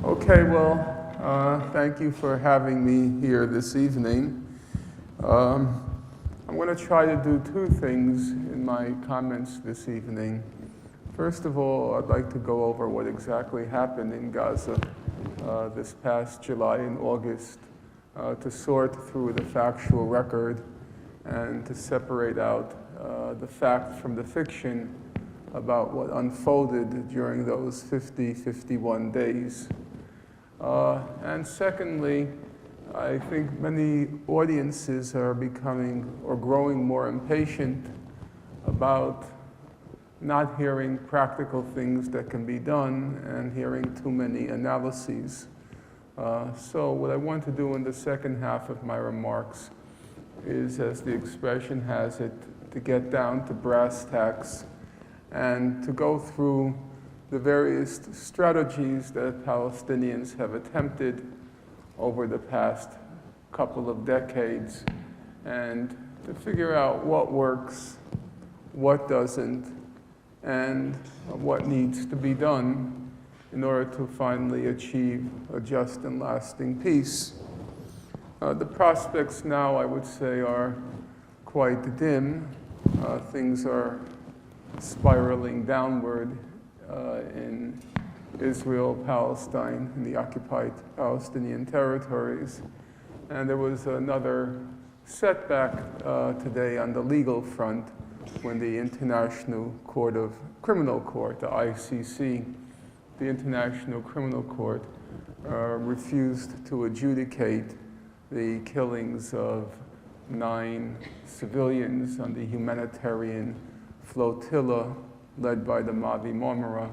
Okay, thank you for having me here this evening. I'm going to try to do two things in my comments this evening. First of all, I'd like to go over what exactly happened in Gaza this past July and August, to sort through the factual record and to separate out the fact from the fiction about what unfolded during those 51 days. And secondly, I think many audiences are becoming or growing more impatient about not hearing practical things that can be done and hearing too many analyses. So what I want to do in the second half of my remarks is, as the expression has it, to get down to brass tacks and to go through the various strategies that Palestinians have attempted over the past couple of decades, and to figure out what works, what doesn't, and what needs to be done in order to finally achieve a just and lasting peace. The prospects now, I would say, are quite dim. Things are spiraling downward in Israel, Palestine, in the occupied Palestinian territories. And there was another setback today on the legal front when the International Criminal Court, the ICC, the International Criminal Court, refused to adjudicate the killings of 9 civilians on the humanitarian flotilla led by the Mavi Marmara,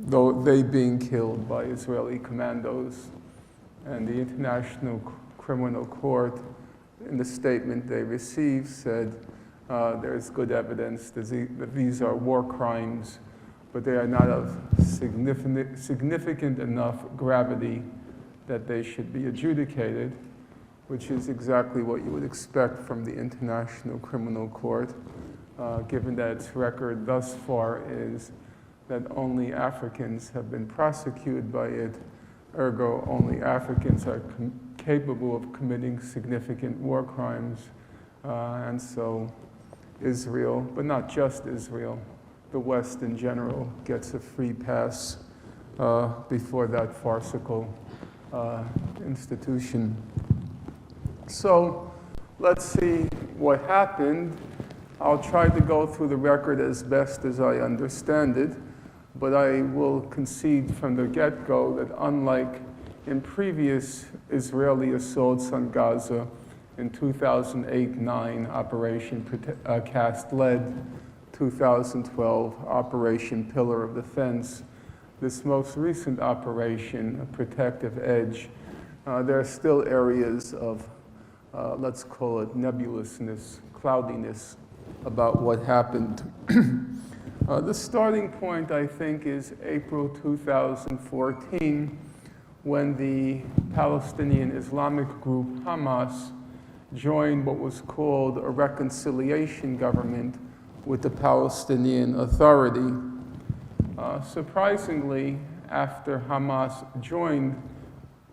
though they being killed by Israeli commandos. And the International Criminal Court, in the statement they received, said there's good evidence that these are war crimes, but they are not of significant enough gravity that they should be adjudicated, which is exactly what you would expect from the International Criminal Court, given that its record thus far is that only Africans have been prosecuted by it, ergo only Africans are capable of committing significant war crimes, and so Israel, but not just Israel, the West in general, gets a free pass before that farcical institution. So let's see what happened. I'll try to go through the record as best as I understand it, but I will concede from the get-go that unlike in previous Israeli assaults on Gaza in 2008-9, Operation Cast-Lead, 2012, Operation Pillar of Defense, this most recent operation, Protective Edge, there are still areas of let's call it nebulousness, cloudiness about what happened. The starting point, I think, is April 2014, when the Palestinian Islamic group Hamas joined what was called a reconciliation government with the Palestinian Authority. Surprisingly, after Hamas joined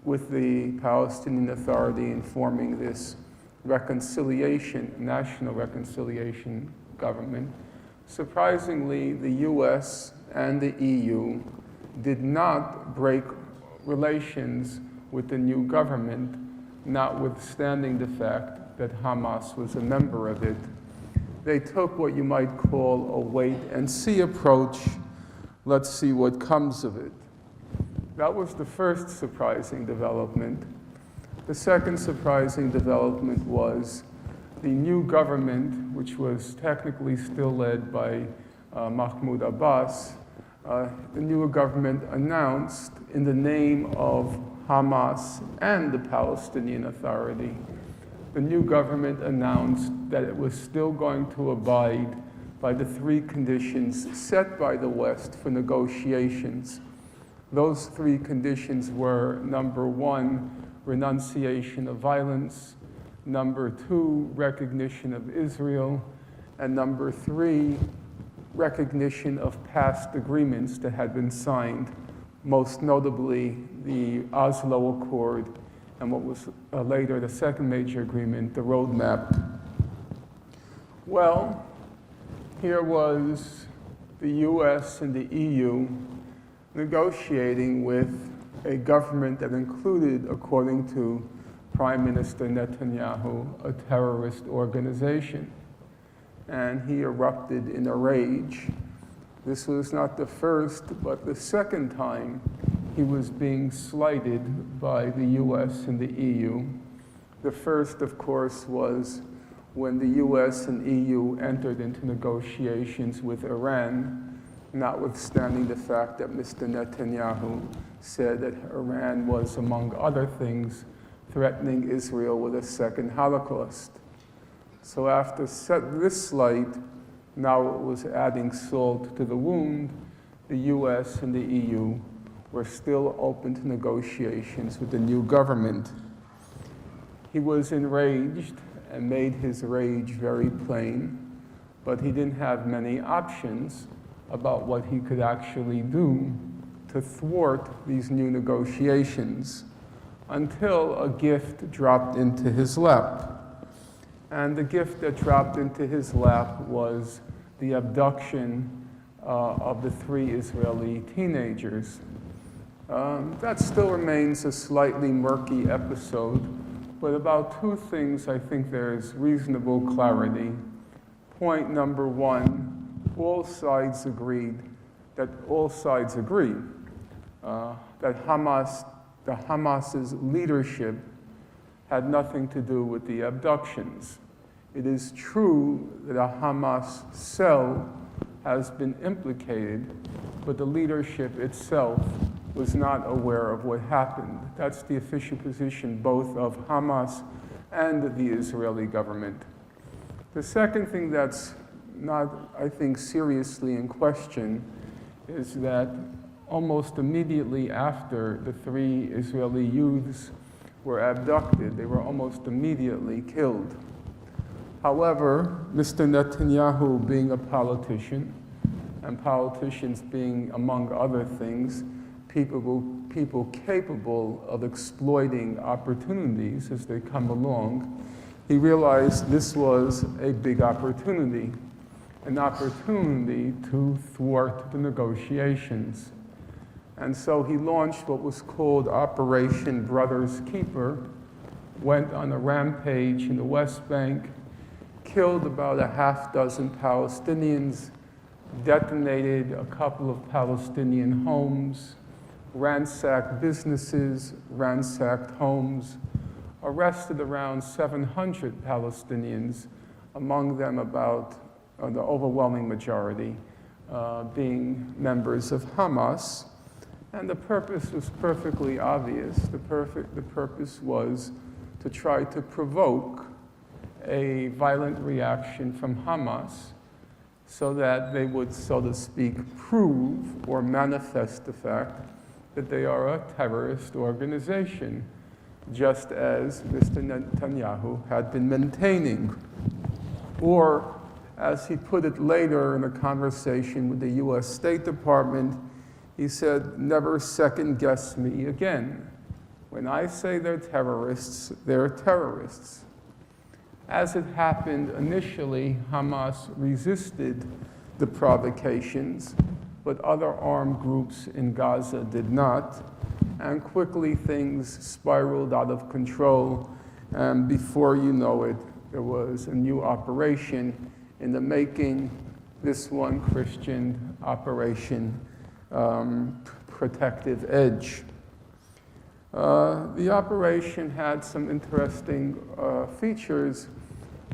with the Palestinian Authority in forming this national reconciliation government, surprisingly, the US and the EU did not break relations with the new government, notwithstanding the fact that Hamas was a member of it. They took what you might call a wait-and-see approach. Let's see what comes of it. That was the first surprising development. The second surprising development was the new government, which was technically still led by Mahmoud Abbas. The new government announced, in the name of Hamas and the Palestinian Authority, the new government announced that it was still going to abide by the 3 conditions set by the West for negotiations. Those 3 conditions were, number 1, renunciation of violence, number 2, recognition of Israel, and number 3, recognition of past agreements that had been signed, most notably the Oslo Accord and what was later the second major agreement, the roadmap. Well, here was the US and the EU negotiating with a government that included, according to Prime Minister Netanyahu, a terrorist organization. And he erupted in a rage. This was not the first, but the second time he was being slighted by the US and the EU. The first, of course, was when the US and EU entered into negotiations with Iran, notwithstanding the fact that Mr. Netanyahu said that Iran was, among other things, threatening Israel with a second Holocaust. So after this slight, now it was adding salt to the wound. The US and the EU were still open to negotiations with the new government. He was enraged and made his rage very plain, but he didn't have many options about what he could actually do to thwart these new negotiations until a gift dropped into his lap. And the gift that dropped into his lap was the abduction of the 3 Israeli teenagers. That still remains a slightly murky episode, but about 2 things I think there is reasonable clarity. Point number 1, all sides agree that Hamas's leadership had nothing to do with the abductions. It is true that a Hamas cell has been implicated, but the leadership itself was not aware of what happened. That's the official position both of Hamas and the Israeli government. The second thing that's not, I think, seriously in question is that almost immediately after the 3 Israeli youths were abducted, they were almost immediately killed. However, Mr. Netanyahu, being a politician, and politicians being, among other things, people capable of exploiting opportunities as they come along, he realized this was a big opportunity, an opportunity to thwart the negotiations. And so he launched what was called Operation Brother's Keeper, went on a rampage in the West Bank, killed about a half-dozen Palestinians, detonated a couple of Palestinian homes, ransacked businesses, ransacked homes, arrested around 700 Palestinians, among them about the overwhelming majority being members of Hamas. And the purpose was perfectly obvious. The purpose was to try to provoke a violent reaction from Hamas so that they would, so to speak, prove or manifest the fact that they are a terrorist organization, just as Mr. Netanyahu had been maintaining. Or, as he put it later in a conversation with the US State Department, he said, "Never second guess me again. When I say they're terrorists, they're terrorists." As it happened initially, Hamas resisted the provocations, but other armed groups in Gaza did not. And quickly things spiraled out of control. And before you know it, there was a new operation in the making, this one christened Operation Protective Edge. The operation had some interesting features.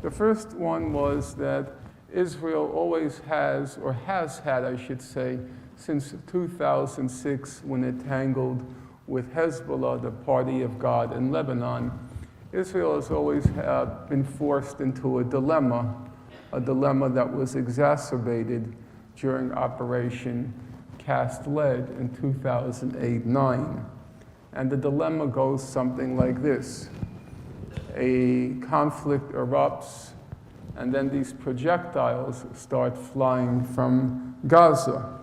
The first one was that Israel always has, or has had, I should say, since 2006 when it tangled with Hezbollah, the Party of God in Lebanon. Israel has always been forced into a dilemma that was exacerbated during Operation Cast Lead in 2008-9. And the dilemma goes something like this. A conflict erupts, and then these projectiles start flying from Gaza.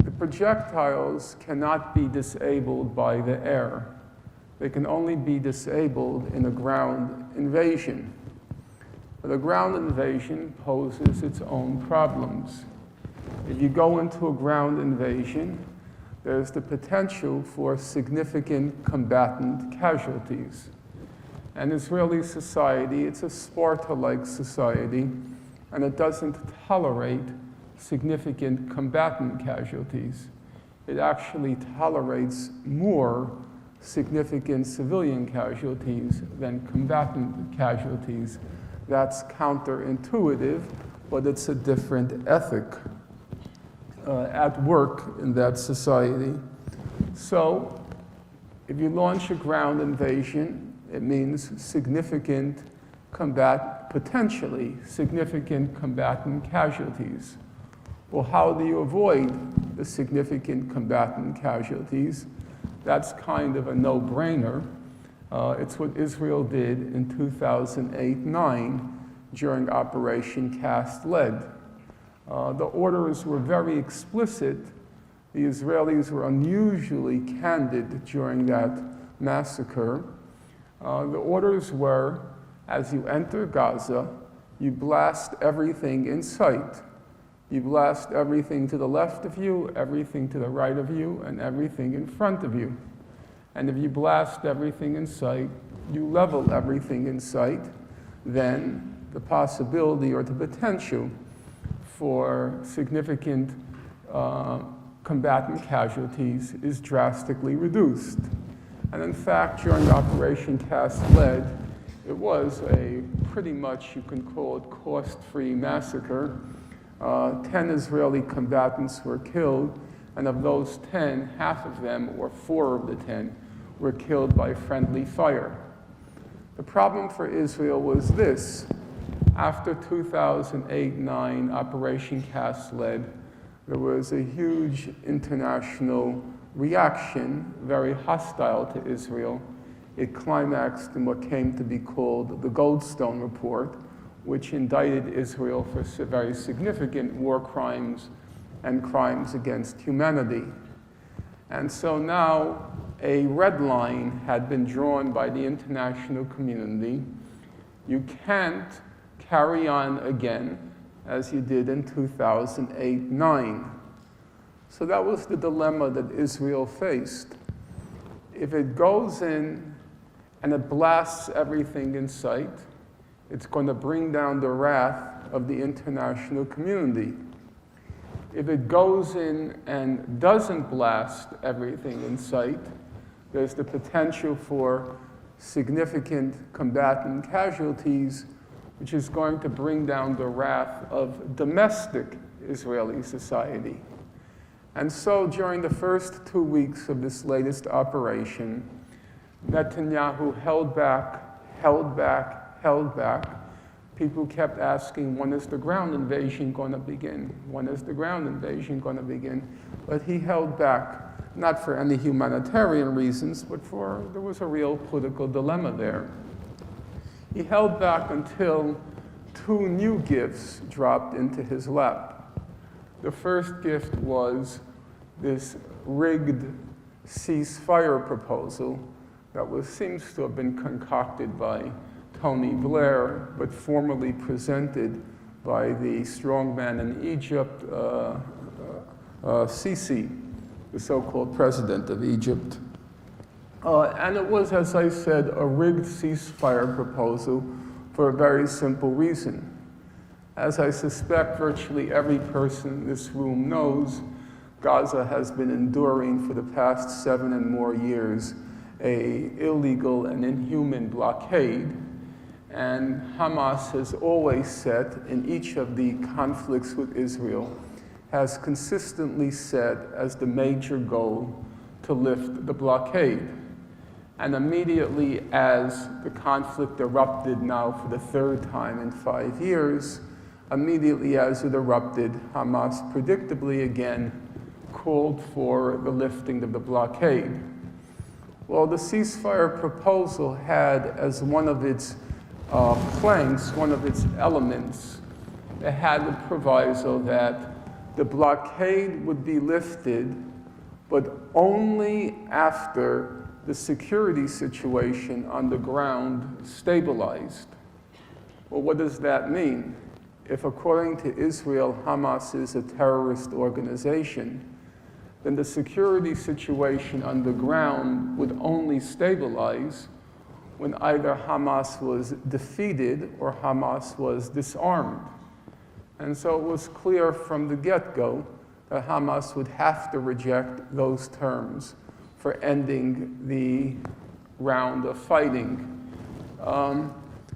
The projectiles cannot be disabled by the air. They can only be disabled in a ground invasion. But a ground invasion poses its own problems. If you go into a ground invasion, there's the potential for significant combatant casualties. And Israeli society, it's a Sparta-like society, and it doesn't tolerate significant combatant casualties. It actually tolerates more significant civilian casualties than combatant casualties. That's counterintuitive, but it's a different ethic at work in that society. So if you launch a ground invasion, it means potentially significant combatant casualties. Well, how do you avoid the significant combatant casualties? That's kind of a no-brainer. It's what Israel did in 2008-9 during Operation Cast Lead. The orders were very explicit. The Israelis were unusually candid during that massacre. The orders were, as you enter Gaza, you blast everything in sight. You blast everything to the left of you, everything to the right of you, and everything in front of you. And if you blast everything in sight, you level everything in sight, then the possibility or the potential for significant combatant casualties is drastically reduced. And in fact, during Operation Cast Lead, it was a pretty much, you can call it, cost-free massacre. 10 Israeli combatants were killed, and of those 10, half of them, or 4 of the 10, were killed by friendly fire. The problem for Israel was this. After 2008-9 Operation Cast Lead, there was a huge international reaction, very hostile to Israel. It climaxed in what came to be called the Goldstone Report, which indicted Israel for very significant war crimes and crimes against humanity. And so now a red line had been drawn by the international community. You can't carry on again as you did in 2008-9. So that was the dilemma that Israel faced. If it goes in and it blasts everything in sight, it's going to bring down the wrath of the international community. If it goes in and doesn't blast everything in sight, there's the potential for significant combatant casualties, which is going to bring down the wrath of domestic Israeli society. And so during the first 2 weeks of this latest operation, Netanyahu held back. People kept asking, when is the ground invasion going to begin? When is the ground invasion going to begin? But he held back, not for any humanitarian reasons, but there was a real political dilemma there. He held back until 2 new gifts dropped into his lap. The first gift was this rigged ceasefire proposal that seems to have been concocted by Tony Blair, but formally presented by the strongman in Egypt, Sisi, the so-called president of Egypt. And it was, as I said, a rigged ceasefire proposal for a very simple reason. As I suspect virtually every person in this room knows, Gaza has been enduring for the past 7 and more years an illegal and inhuman blockade. And Hamas has always set, in each of the conflicts with Israel, has consistently set as the major goal to lift the blockade. And immediately as the conflict erupted now for the 3rd time in 5 years, immediately as it erupted, Hamas predictably again called for the lifting of the blockade. Well, the ceasefire proposal had as one of its planks, one of its elements, it had the proviso that the blockade would be lifted, but only after the security situation on the ground stabilized. Well, what does that mean? If, according to Israel, Hamas is a terrorist organization, then the security situation on the ground would only stabilize when either Hamas was defeated or Hamas was disarmed. And so it was clear from the get-go that Hamas would have to reject those terms for ending the round of fighting.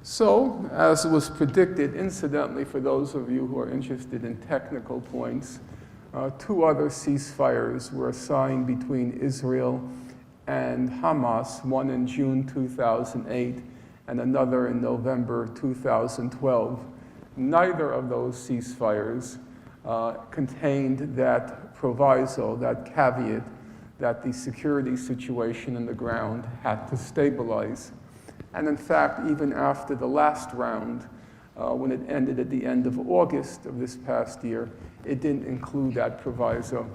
So, as was predicted, incidentally, for those of you who are interested in technical points, 2 other ceasefires were signed between Israel and Hamas, one in June 2008 and another in November 2012. Neither of those ceasefires contained that proviso, that caveat, that the security situation on the ground had to stabilize. And in fact, even after the last round, when it ended at the end of August of this past year, it didn't include that proviso.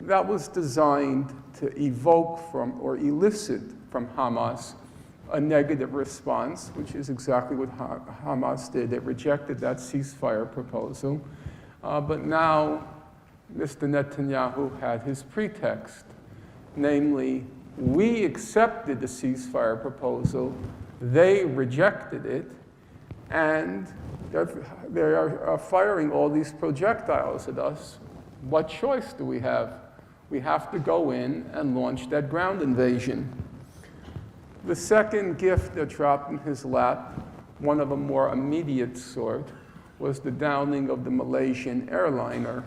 That was designed to evoke from or elicit from Hamas a negative response, which is exactly what Hamas did. It rejected that ceasefire proposal. But now Mr. Netanyahu had his pretext, namely, we accepted the ceasefire proposal, they rejected it, and they are firing all these projectiles at us. What choice do we have? We have to go in and launch that ground invasion. The second gift that dropped in his lap, one of a more immediate sort, was the downing of the Malaysian airliner.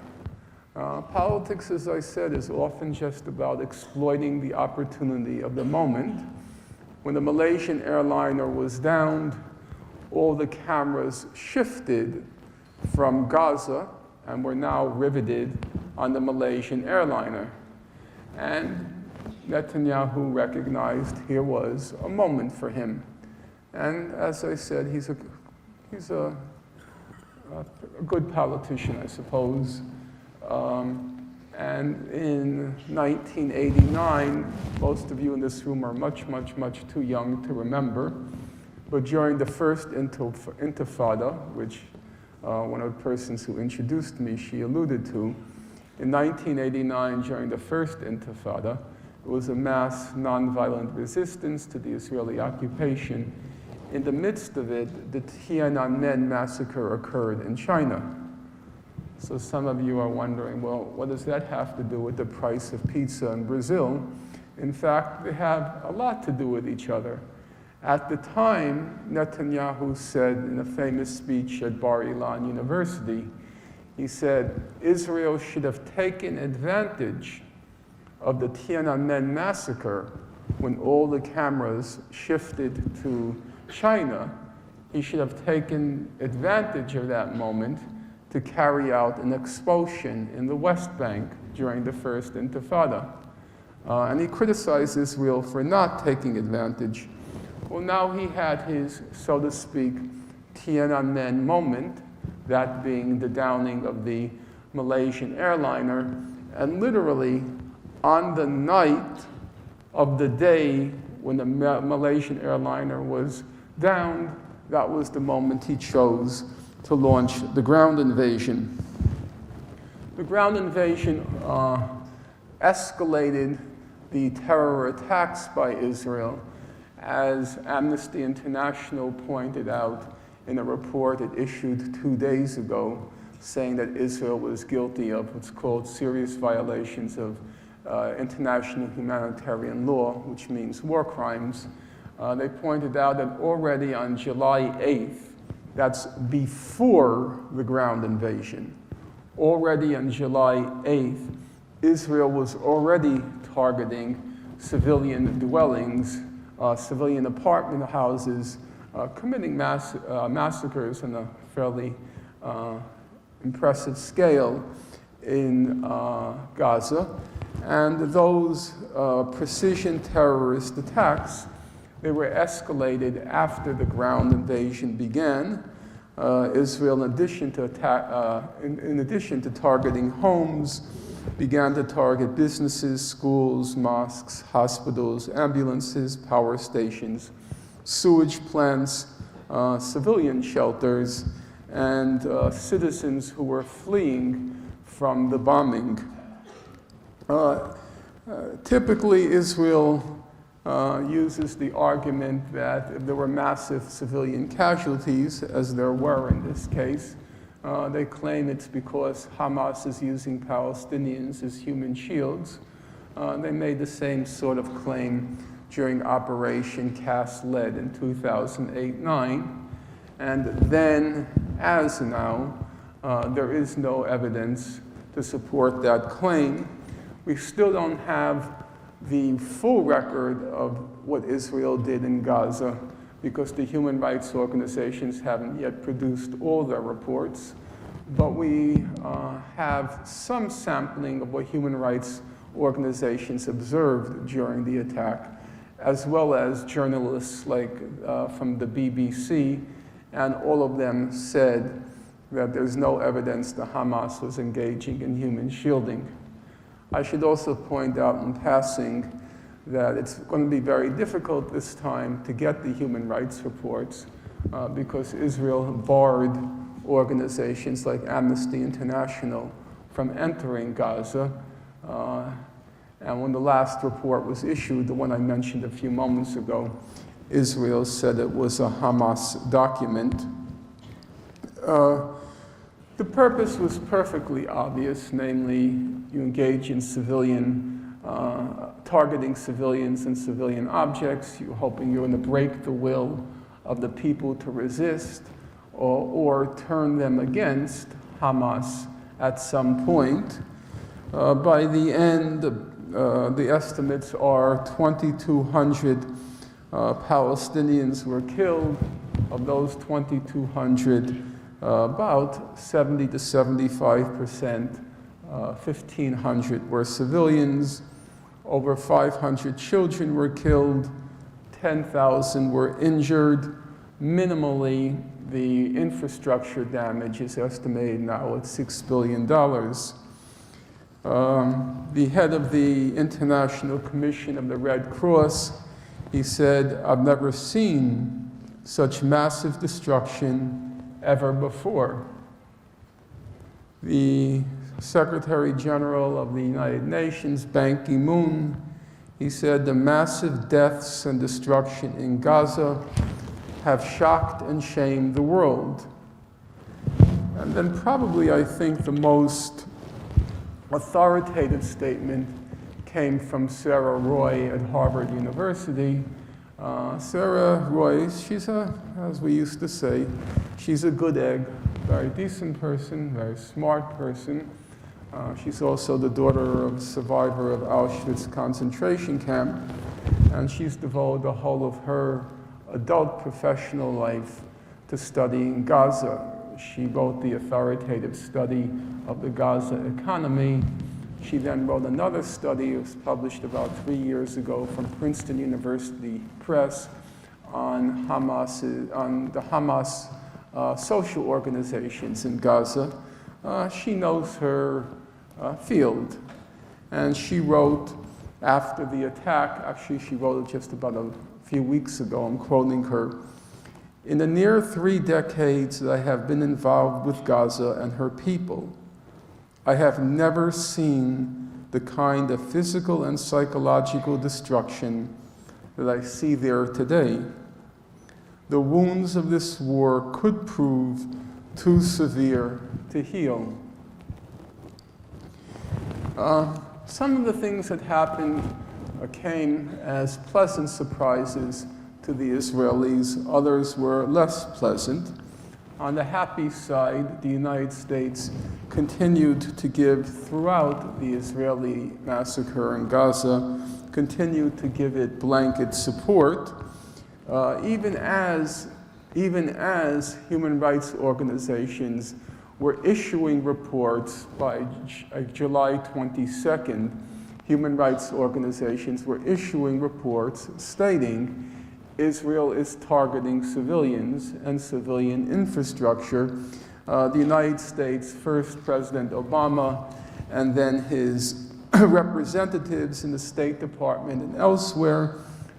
Politics, as I said, is often just about exploiting the opportunity of the moment. When the Malaysian airliner was downed, all the cameras shifted from Gaza and were now riveted on the Malaysian airliner. And Netanyahu recognized here was a moment for him. And as I said, he's a good politician, I suppose. And in 1989, most of you in this room are much, much, much too young to remember, but during the first Intifada, which one of the persons who introduced me, she alluded to, in 1989, during the first Intifada, it was a mass nonviolent resistance to the Israeli occupation. In the midst of it, the Tiananmen massacre occurred in China. So some of you are wondering, well, what does that have to do with the price of pizza in Brazil? In fact, they have a lot to do with each other. At the time, Netanyahu said in a famous speech at Bar Ilan University, he said, Israel should have taken advantage of the Tiananmen massacre when all the cameras shifted to China. He should have taken advantage of that moment to carry out an expulsion in the West Bank during the first Intifada. And he criticized Israel for not taking advantage. Well, now he had his, so to speak, Tiananmen moment, that being the downing of the Malaysian airliner, and literally on the night of the day when the Malaysian airliner was downed, that was the moment he chose to launch the ground invasion. The ground invasion escalated the terror attacks by Israel, as Amnesty International pointed out in a report it issued 2 days ago, saying that Israel was guilty of what's called serious violations of international humanitarian law, which means war crimes. They pointed out that already on July 8th, that's before the ground invasion, already on July 8th, Israel was already targeting civilian dwellings, civilian apartment houses, committing massacres on a fairly impressive scale in Gaza. And those precision terrorist attacks They were escalated after the ground invasion began. Israel, in addition to targeting homes, began to target businesses, schools, mosques, hospitals, ambulances, power stations, sewage plants, civilian shelters, and citizens who were fleeing from the bombing. Typically, Israel uses the argument that if there were massive civilian casualties, as there were in this case, they claim it's because Hamas is using Palestinians as human shields. They made the same sort of claim during Operation Cast Lead in 2008-9. And then, as now, there is no evidence to support that claim. We still don't have the full record of what Israel did in Gaza because the human rights organizations haven't yet produced all their reports. But we have some sampling of what human rights organizations observed during the attack, as well as journalists like from the BBC, and all of them said that there's no evidence that Hamas was engaging in human shielding. I should also point out in passing that it's going to be very difficult this time to get the human rights reports because Israel barred organizations like Amnesty International from entering Gaza. And when the last report was issued, the one I mentioned a few moments ago, Israel said it was a Hamas document. The purpose was perfectly obvious, namely, you engage in targeting civilians and civilian objects. You're hoping you're going to break the will of the people to resist or turn them against Hamas at some point. By the end, the estimates are 2,200 Palestinians were killed. Of those 2,200, about 70 to 75%, 1,500 were civilians. Over 500 children were killed. 10,000 were injured. Minimally, the infrastructure damage is estimated now at $6 billion. The head of the International Commission of the Red Cross, he said, "I've never seen such massive destruction ever before." The Secretary General of the United Nations, Ban Ki-moon, he said, "The massive deaths and destruction in Gaza have shocked and shamed the world." And then probably, I think, the most authoritative statement came from Sarah Roy at Harvard University. Sarah Roy, she's as we used to say, she's a good egg, very decent person, very smart person. She's also the daughter of a survivor of Auschwitz concentration camp, and she's devoted the whole of her adult professional life to studying Gaza. She wrote the authoritative study of the Gaza economy. She then wrote another study, it was published about 3 years ago from Princeton University Press on the Hamas social organizations in Gaza. She knows her field. And she wrote after the attack, actually she wrote it just about a few weeks ago, I'm quoting her, "In the near 3 decades that I have been involved with Gaza and her people, I have never seen the kind of physical and psychological destruction that I see there today. The wounds of this war could prove too severe to heal." Some of the things that happened came as pleasant surprises to the Israelis. Others were less pleasant. On the happy side, the United States continued to give throughout the Israeli massacre in Gaza, continued to give it blanket support, even as human rights organizations were issuing reports by July 22nd. Human rights organizations were issuing reports stating Israel is targeting civilians and civilian infrastructure. The United States, first President Obama, and then his representatives in the State Department and elsewhere,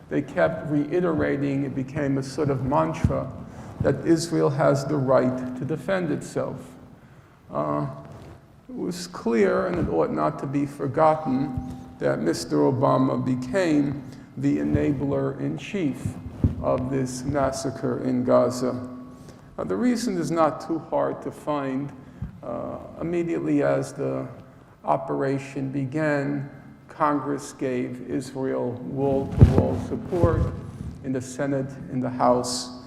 they kept reiterating, it became a sort of mantra, that Israel has the right to defend itself. It was clear, and it ought not to be forgotten, that Mr. Obama became the enabler-in-chief of this massacre in Gaza. The reason is not too hard to find. Immediately as the operation began, Congress gave Israel wall-to-wall support in the Senate, in the House,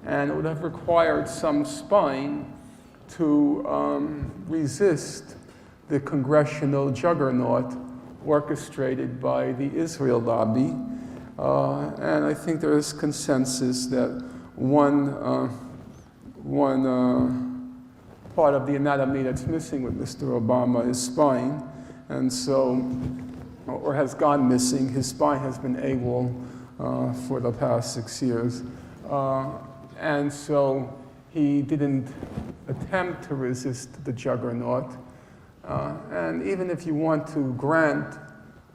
and it would have required some spine to resist the congressional juggernaut orchestrated by the Israel lobby. And I think there is consensus that one part of the anatomy that's missing with Mr. Obama is spine, and so, or has gone missing. His spine has been AWOL for the past 6 years. And so he didn't attempt to resist the juggernaut. And even if you want to grant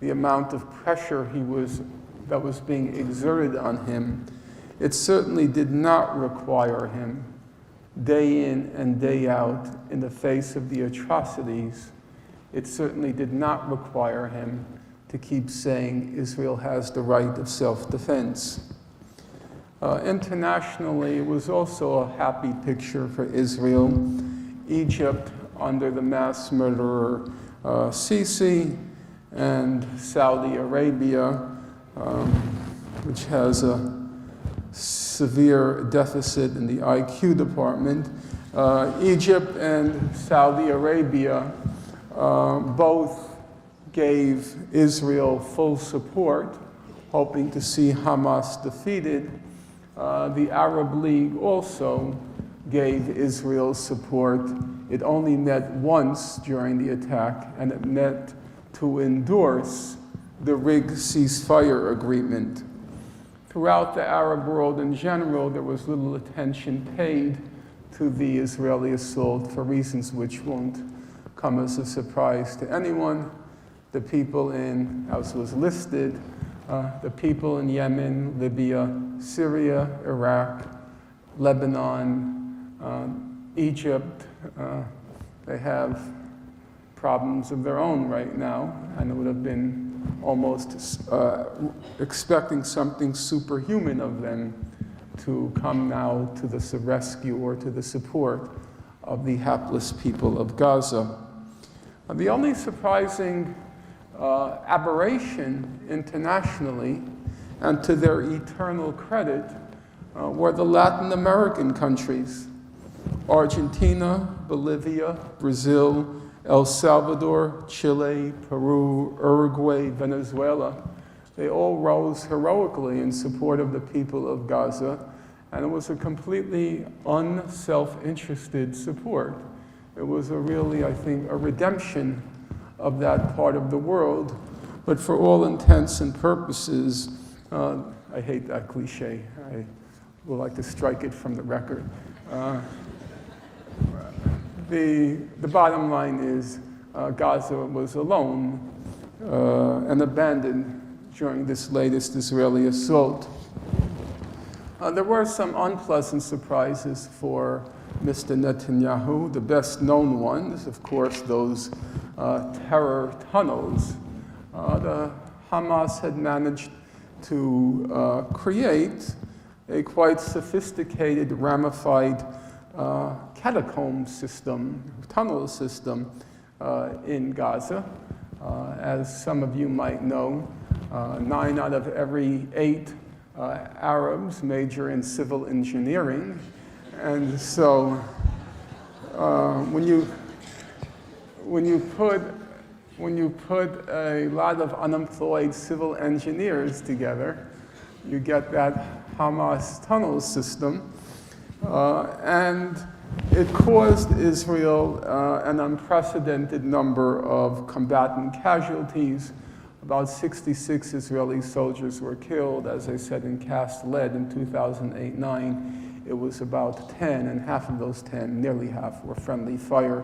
the amount of pressure that was being exerted on him, it certainly did not require him, day in and day out, in the face of the atrocities, it certainly did not require him to keep saying Israel has the right of self-defense. Internationally, it was also a happy picture for Israel. Egypt, under the mass murderer Sisi, and Saudi Arabia, which has a severe deficit in the IQ department. Egypt and Saudi Arabia both gave Israel full support, hoping to see Hamas defeated. The Arab League also gave Israel support. It only met once during the attack, and it met to endorse the rigged ceasefire agreement. Throughout the Arab world in general, there was little attention paid to the Israeli assault for reasons which won't come as a surprise to anyone. The people in, as was listed, the people in Yemen, Libya, Syria, Iraq, Lebanon, Egypt, they have problems of their own right now, and it would have been almost expecting something superhuman of them to come now to the rescue or to the support of the hapless people of Gaza. The only surprising aberration internationally, and to their eternal credit, were the Latin American countries. Argentina, Bolivia, Brazil, El Salvador, Chile, Peru, Uruguay, Venezuela, they all rose heroically in support of the people of Gaza, and it was a completely unself-interested support. It was really, I think, a redemption of that part of the world, but for all intents and purposes, I hate that cliche. I would like to strike it from the record. The bottom line is Gaza was alone and abandoned during this latest Israeli assault. There were some unpleasant surprises for Mr. Netanyahu. The best known one is, of course, those terror tunnels. The Hamas had managed to create a quite sophisticated, ramified catacomb system, tunnel system in Gaza. As some of you might know, 9 out of every 8 Arabs major in civil engineering. And so when you put a lot of unemployed civil engineers together, you get that Hamas tunnel system. And it caused Israel an unprecedented number of combatant casualties. About 66 Israeli soldiers were killed, as I said, in cast lead in 2008-9. It was about 10, and half of those 10, nearly half, were friendly fire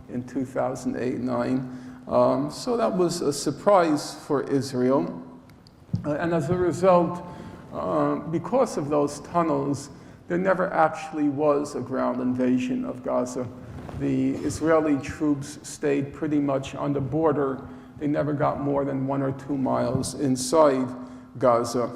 in 2008-9. So that was a surprise for Israel. And as a result, because of those tunnels, there never actually was a ground invasion of Gaza. The Israeli troops stayed pretty much on the border. They never got more than 1 or 2 miles inside Gaza.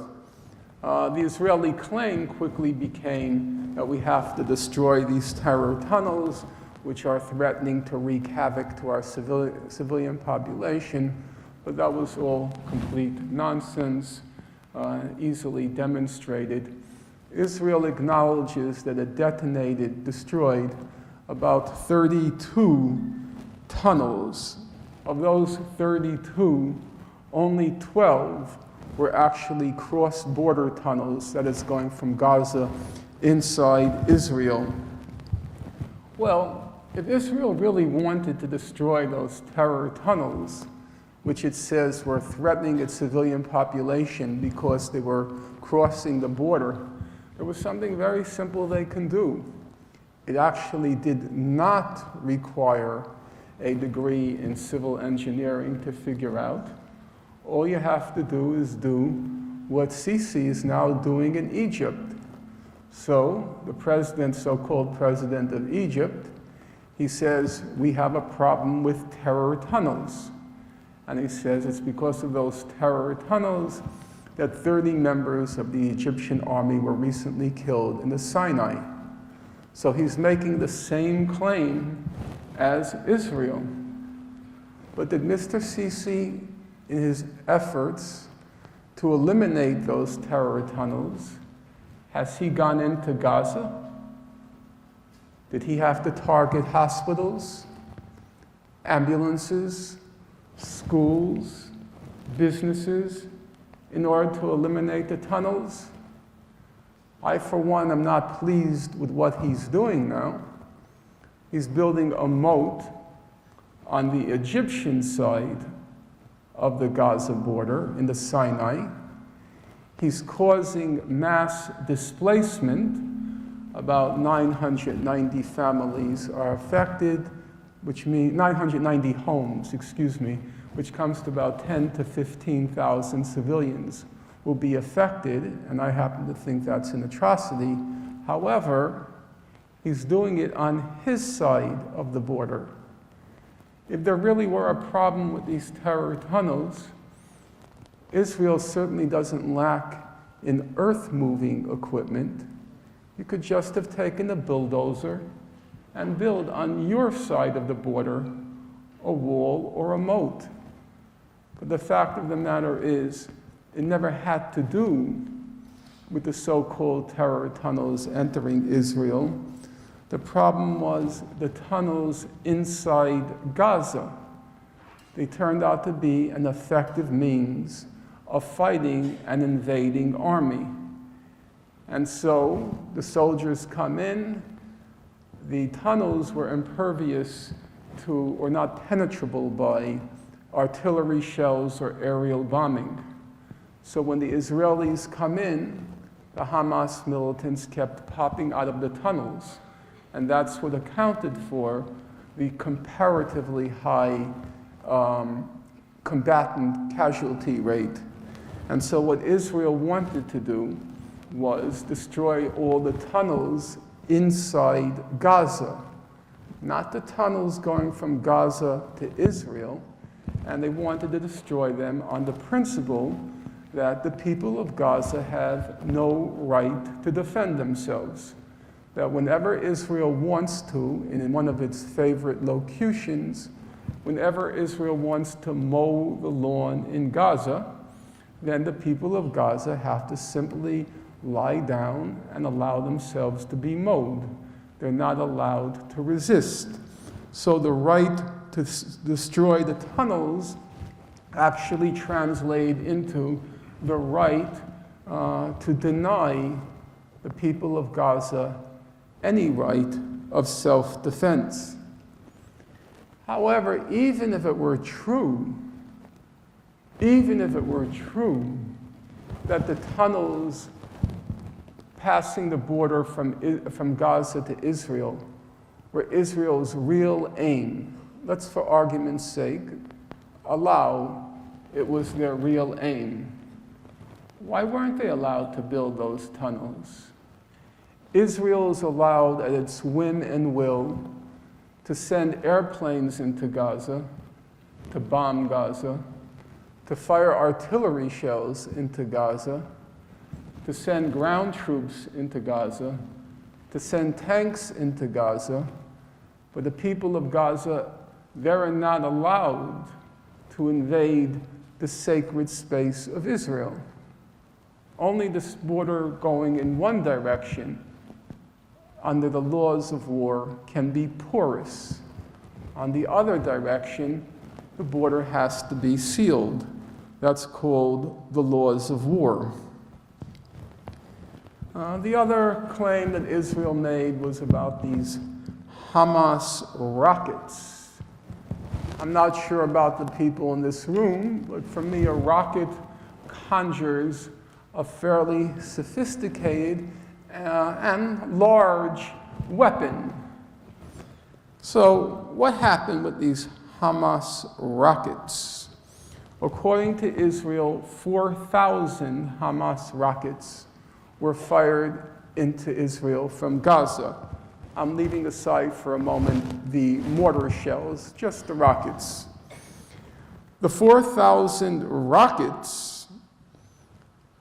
The Israeli claim quickly became that we have to destroy these terror tunnels, which are threatening to wreak havoc to our civilian population. But that was all complete nonsense, easily demonstrated. Israel acknowledges that it destroyed about 32 tunnels. Of those 32, only 12 were actually cross-border tunnels, that is, going from Gaza inside Israel. Well, if Israel really wanted to destroy those terror tunnels, which it says were threatening its civilian population because they were crossing the border, there was something very simple they can do. It actually did not require a degree in civil engineering to figure out. All you have to do is do what Sisi is now doing in Egypt. So the president, so-called president of Egypt, he says, we have a problem with terror tunnels. And he says it's because of those terror tunnels that 30 members of the Egyptian army were recently killed in the Sinai. So he's making the same claim as Israel. But did Mr. Sisi, in his efforts to eliminate those terror tunnels, has he gone into Gaza? Did he have to target hospitals, ambulances, schools, businesses, in order to eliminate the tunnels? I, for one, am not pleased with what he's doing now. He's building a moat on the Egyptian side of the Gaza border in the Sinai. He's causing mass displacement. About 990 families are affected, which means 990 homes, which comes to about 10 to 15,000 civilians will be affected, and I happen to think that's an atrocity. However, he's doing it on his side of the border. If there really were a problem with these terror tunnels, Israel certainly doesn't lack in earth-moving equipment. You could just have taken a bulldozer and build on your side of the border a wall or a moat. But the fact of the matter is, it never had to do with the so-called terror tunnels entering Israel. The problem was the tunnels inside Gaza. They turned out to be an effective means of fighting an invading army. And so the soldiers come in. The tunnels were impervious to, or not penetrable by, artillery shells or aerial bombing. So when the Israelis come in, the Hamas militants kept popping out of the tunnels. And that's what accounted for the comparatively high combatant casualty rate. And so what Israel wanted to do was destroy all the tunnels inside Gaza, not the tunnels going from Gaza to Israel. And they wanted to destroy them on the principle that the people of Gaza have no right to defend themselves. That whenever Israel wants to, in one of its favorite locutions, whenever Israel wants to mow the lawn in Gaza, then the people of Gaza have to simply lie down and allow themselves to be mowed. They're not allowed to resist. So the right to destroy the tunnels actually translate into the right to deny the people of Gaza any right of self-defense. However, even if it were true even if it were true that the tunnels passing the border from Gaza to Israel were Israel's real aim, let's for argument's sake allow it was their real aim. Why weren't they allowed to build those tunnels? Israel is allowed at its whim and will to send airplanes into Gaza, to bomb Gaza, to fire artillery shells into Gaza, to send ground troops into Gaza, to send tanks into Gaza, but the people of Gaza, they're not allowed to invade the sacred space of Israel. Only this border going in one direction under the laws of war can be porous. On the other direction, the border has to be sealed. That's called the laws of war. The other claim that Israel made was about these Hamas rockets. I'm not sure about the people in this room, but for me, a rocket conjures a fairly sophisticated and large weapon. So what happened with these Hamas rockets? According to Israel, 4,000 Hamas rockets were fired into Israel from Gaza. I'm leaving aside for a moment the mortar shells, just the rockets. The 4,000 rockets,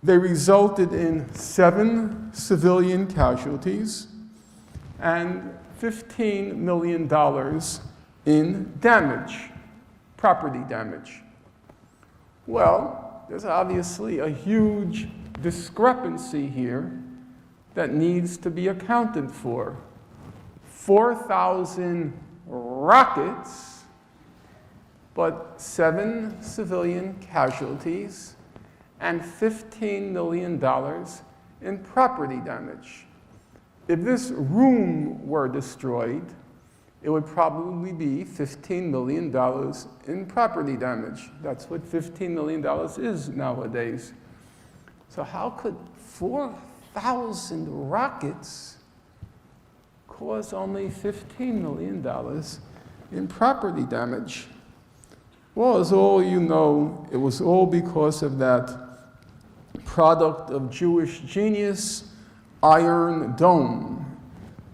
they resulted in 7 civilian casualties and $15 million in damage, property damage. Well, there's obviously a huge discrepancy here that needs to be accounted for. 4,000 rockets, but 7 civilian casualties and $15 million in property damage. If this room were destroyed, it would probably be $15 million in property damage. That's what $15 million is nowadays. So how could 4,000 rockets cause only $15 million in property damage? Well, as all you know, it was all because of that product of Jewish genius, Iron Dome,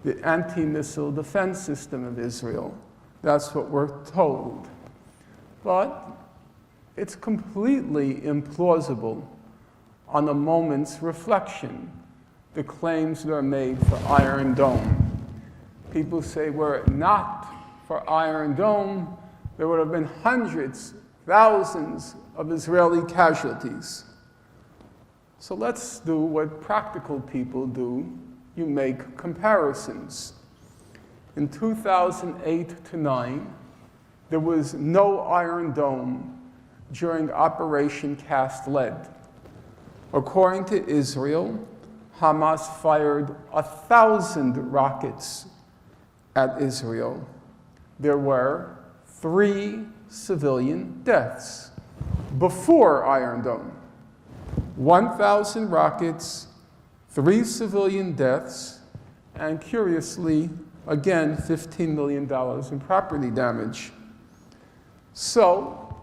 the anti-missile defense system of Israel. That's what we're told. But it's completely implausible on a moment's reflection, the claims that are made for Iron Dome. People say, were it not for Iron Dome, there would have been hundreds, thousands of Israeli casualties. So let's do what practical people do. You make comparisons. In 2008 to 9, there was no Iron Dome during Operation Cast Lead. According to Israel, Hamas fired 1,000 rockets at Israel. There were 3 civilian deaths before Iron Dome. 1,000 rockets, 3 civilian deaths, and curiously, again, $15 million in property damage. So,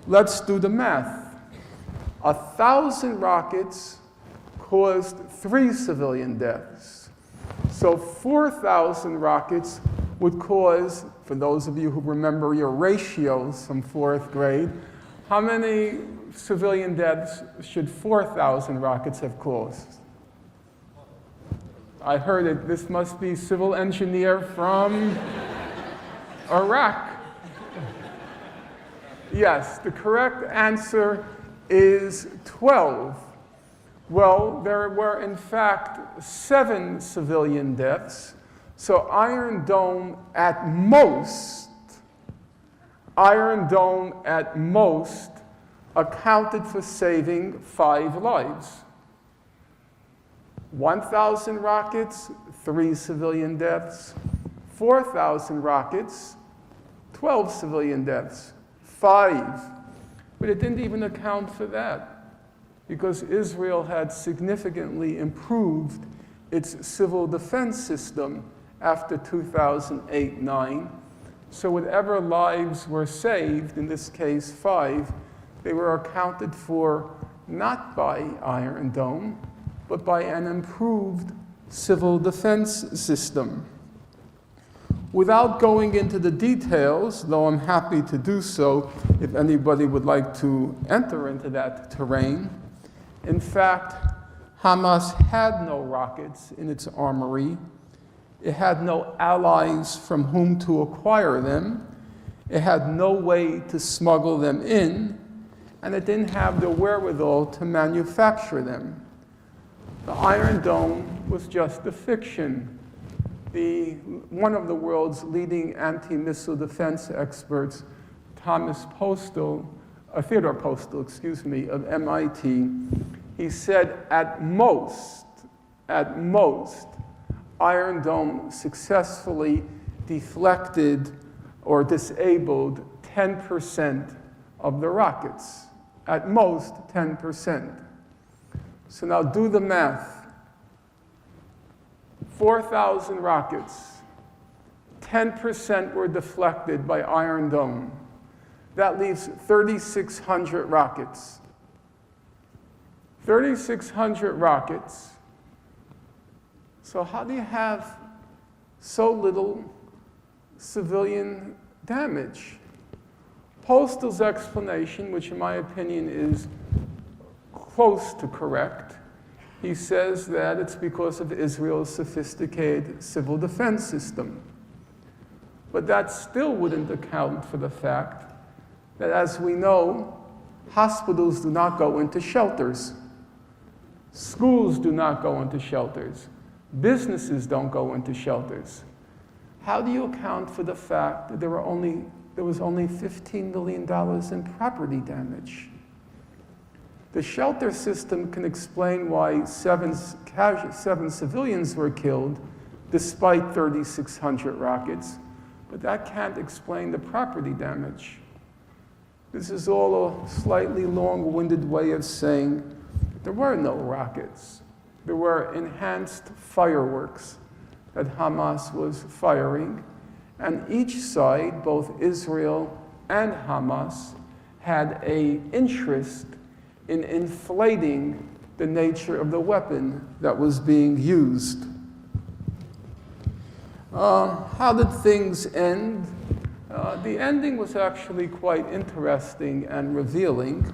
let's do the math. 1,000 rockets caused 3 civilian deaths. So 4,000 rockets would cause, for those of you who remember your ratios from 4th grade, how many civilian deaths should 4,000 rockets have caused? I heard it. This must be civil engineer from Iraq. Yes, the correct answer is 12. Well, there were in fact 7 civilian deaths. So Iron Dome at most accounted for saving 5 lives. 1,000 rockets, 3 civilian deaths. 4,000 rockets, 12 civilian deaths. 5. But it didn't even account for that, because Israel had significantly improved its civil defense system after 2008-9. So whatever lives were saved, in this case 5, they were accounted for not by Iron Dome, but by an improved civil defense system. Without going into the details, though I'm happy to do so if anybody would like to enter into that terrain, in fact, Hamas had no rockets in its armory. It had no allies from whom to acquire them. It had no way to smuggle them in, and it didn't have the wherewithal to manufacture them. The Iron Dome was just a fiction. One of the world's leading anti-missile defense experts, Theodore Postel, of MIT, he said at most, Iron Dome successfully deflected or disabled 10% of the rockets. At most, 10%. So now do the math. 4,000 rockets, 10% were deflected by Iron Dome. That leaves 3,600 rockets. 3,600 rockets. So how do you have so little civilian damage? Postel's explanation, which in my opinion is close to correct, he says that it's because of Israel's sophisticated civil defense system. But that still wouldn't account for the fact that, as we know, hospitals do not go into shelters. Schools do not go into shelters. Businesses don't go into shelters. How do you account for the fact that there was only $15 million in property damage? The shelter system can explain why seven civilians were killed despite 3,600 rockets, but that can't explain the property damage. This is all a slightly long-winded way of saying there were no rockets. There were enhanced fireworks that Hamas was firing, and each side, both Israel and Hamas, had an interest in inflating the nature of the weapon that was being used. How did things end? The ending was actually quite interesting and revealing.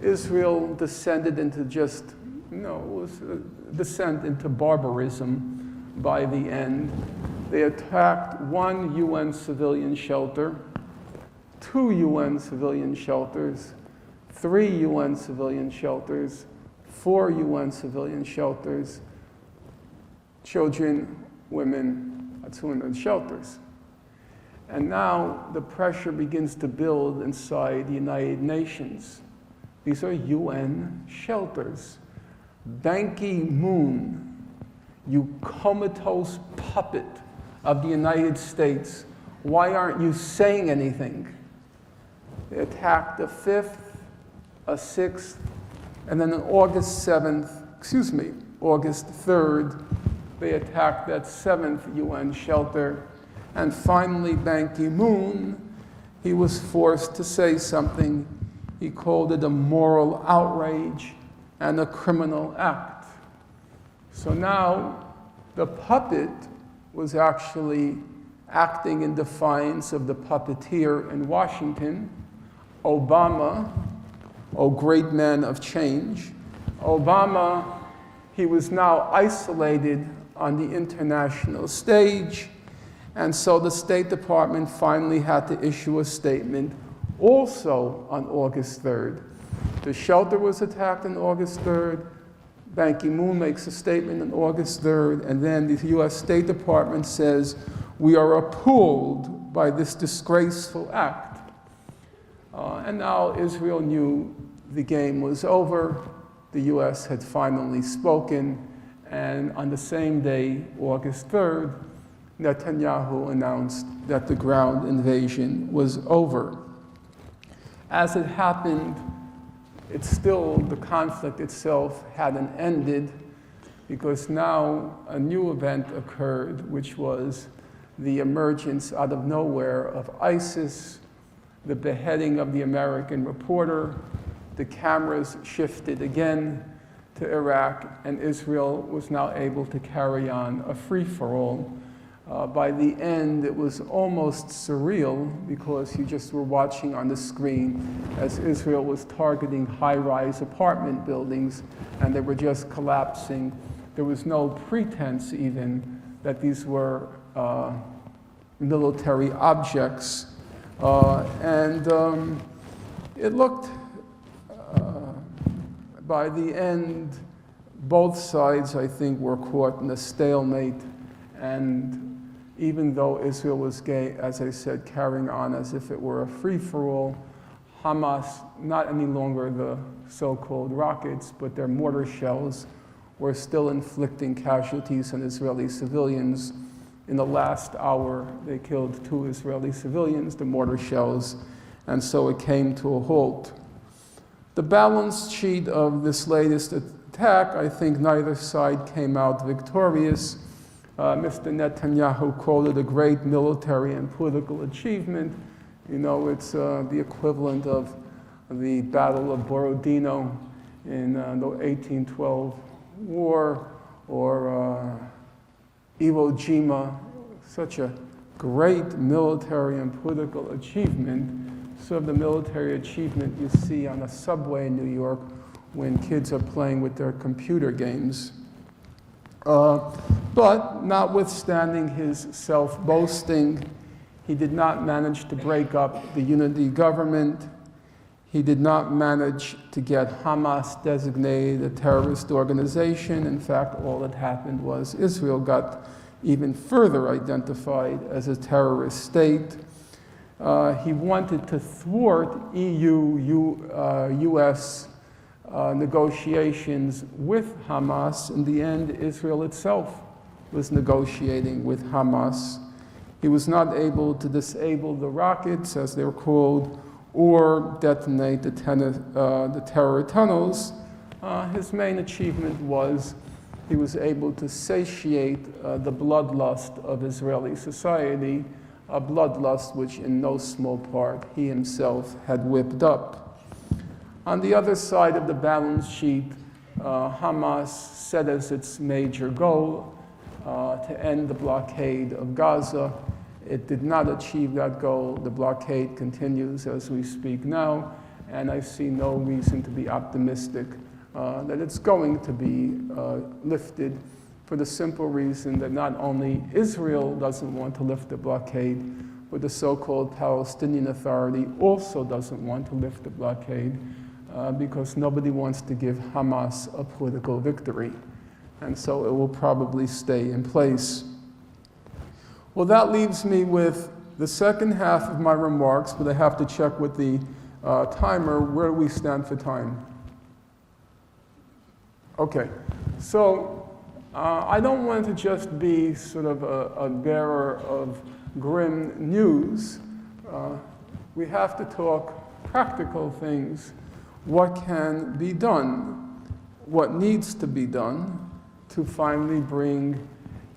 Israel descended into it was a descent into barbarism by the end. They attacked 1 UN civilian shelter, 2 UN civilian shelters, 3 UN civilian shelters, 4 UN civilian shelters, children, women, that's women shelters. And now the pressure begins to build inside the United Nations. These are UN shelters. Ban Ki-moon, you comatose puppet of the United States, why aren't you saying anything? They attacked the 5th, a 6th, and then on August 3rd, they attacked that 7th UN shelter. And finally, Ban Ki-moon, he was forced to say something. He called it a moral outrage and a criminal act. So now the puppet was actually acting in defiance of the puppeteer in Washington, Obama, oh great man of change. Obama, he was now isolated on the international stage, and so the State Department finally had to issue a statement also on August 3rd. The shelter was attacked on August 3rd. Ban Ki-moon makes a statement on August 3rd, and then the US State Department says, we are appalled by this disgraceful act. And now Israel knew the game was over. The US had finally spoken, and on the same day, August 3rd, Netanyahu announced that the ground invasion was over. As it happened, the conflict itself hadn't ended, because now a new event occurred, which was the emergence out of nowhere of ISIS, the beheading of the American reporter. The cameras shifted again to Iraq, and Israel was now able to carry on a free-for-all. By the end, it was almost surreal, because you just were watching on the screen as Israel was targeting high-rise apartment buildings, and they were just collapsing. There was no pretense even that these were military objects. It looked, by the end, both sides, I think, were caught in a stalemate. And even though Israel was, as I said, carrying on as if it were a free-for-all, Hamas, not any longer the so-called rockets, but their mortar shells, were still inflicting casualties on Israeli civilians. In the last hour, they killed 2 Israeli civilians, the mortar shells, and so it came to a halt. The balance sheet of this latest attack, I think neither side came out victorious. Mr. Netanyahu called it a great military and political achievement. You know, it's the equivalent of the Battle of Borodino in the 1812 war, or Iwo Jima, such a great military and political achievement. Sort of the military achievement you see on a subway in New York when kids are playing with their computer games. But notwithstanding his self-boasting, he did not manage to break up the unity government. He did not manage to get Hamas designated a terrorist organization. In fact, all that happened was Israel got even further identified as a terrorist state. He wanted to thwart EU-US negotiations with Hamas. In the end, Israel itself was negotiating with Hamas. He was not able to disable the rockets, as they were called, or detonate the terror tunnels. His main achievement was he was able to satiate the bloodlust of Israeli society, a bloodlust which in no small part he himself had whipped up. On the other side of the balance sheet, Hamas set as its major goal to end the blockade of Gaza. It did not achieve that goal. The blockade continues as we speak now, and I see no reason to be optimistic that it's going to be lifted, for the simple reason that not only Israel doesn't want to lift the blockade, but the so-called Palestinian Authority also doesn't want to lift the blockade, because nobody wants to give Hamas a political victory. And so it will probably stay in place. Well, that leaves me with the second half of my remarks, but I have to check with the timer. Where do we stand for time? Okay, so I don't want to just be sort of a bearer of grim news. We have to talk practical things. What can be done? What needs to be done to finally bring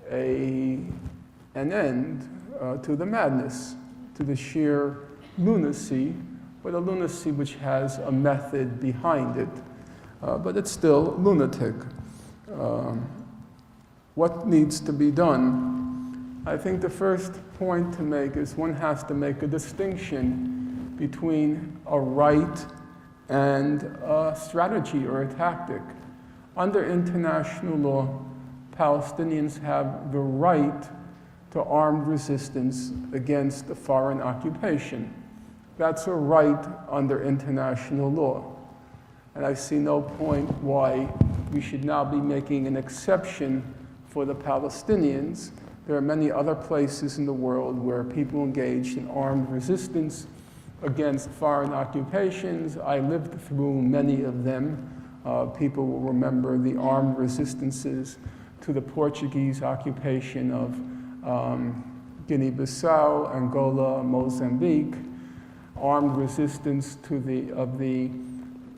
an end to the madness, to the sheer lunacy, but a lunacy which has a method behind it, but it's still lunatic. What needs to be done? I think the first point to make is one has to make a distinction between a right and a strategy or a tactic. Under international law, Palestinians have the right to armed resistance against a foreign occupation. That's a right under international law. And I see no point why we should now be making an exception for the Palestinians. There are many other places in the world where people engaged in armed resistance against foreign occupations. I lived through many of them. People will remember the armed resistances to the Portuguese occupation of Guinea-Bissau, Angola, Mozambique. armed resistance of the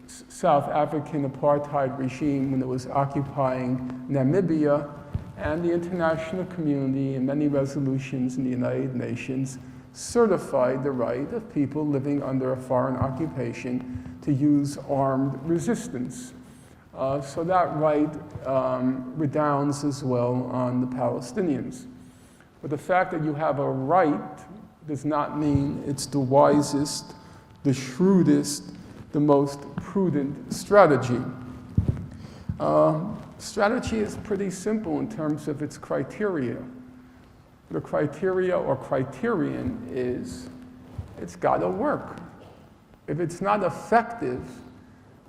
South African apartheid regime when it was occupying Namibia, and the international community in many resolutions in the United Nations certified the right of people living under a foreign occupation to use armed resistance. So that right redounds as well on the Palestinians. But the fact that you have a right does not mean it's the wisest, the shrewdest, the most prudent strategy. Strategy is pretty simple in terms of its criteria. The criteria or criterion is it's got to work. If it's not effective,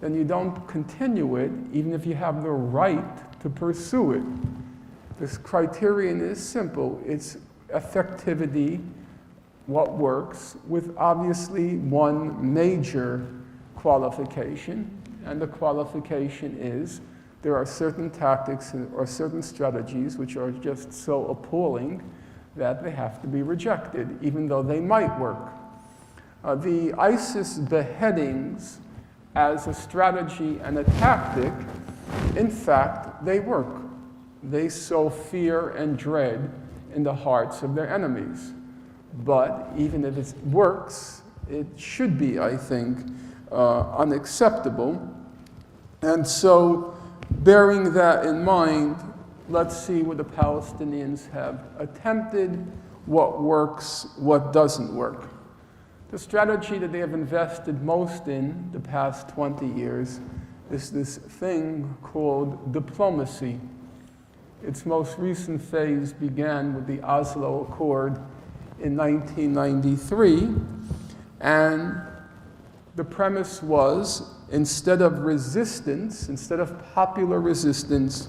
then you don't continue it, even if you have the right to pursue it. This criterion is simple. It's effectivity, what works, with obviously one major qualification, and the qualification is there are certain tactics or certain strategies which are just so appalling that they have to be rejected, even though they might work. The ISIS beheadings as a strategy and a tactic, in fact, they work. They sow fear and dread in the hearts of their enemies. But even if it works, it should be, I think, unacceptable. And so, bearing that in mind, let's see what the Palestinians have attempted, what works, what doesn't work. The strategy that they have invested most in the past 20 years is this thing called diplomacy. Its most recent phase began with the Oslo Accord in 1993, and the premise was, instead of resistance, instead of popular resistance,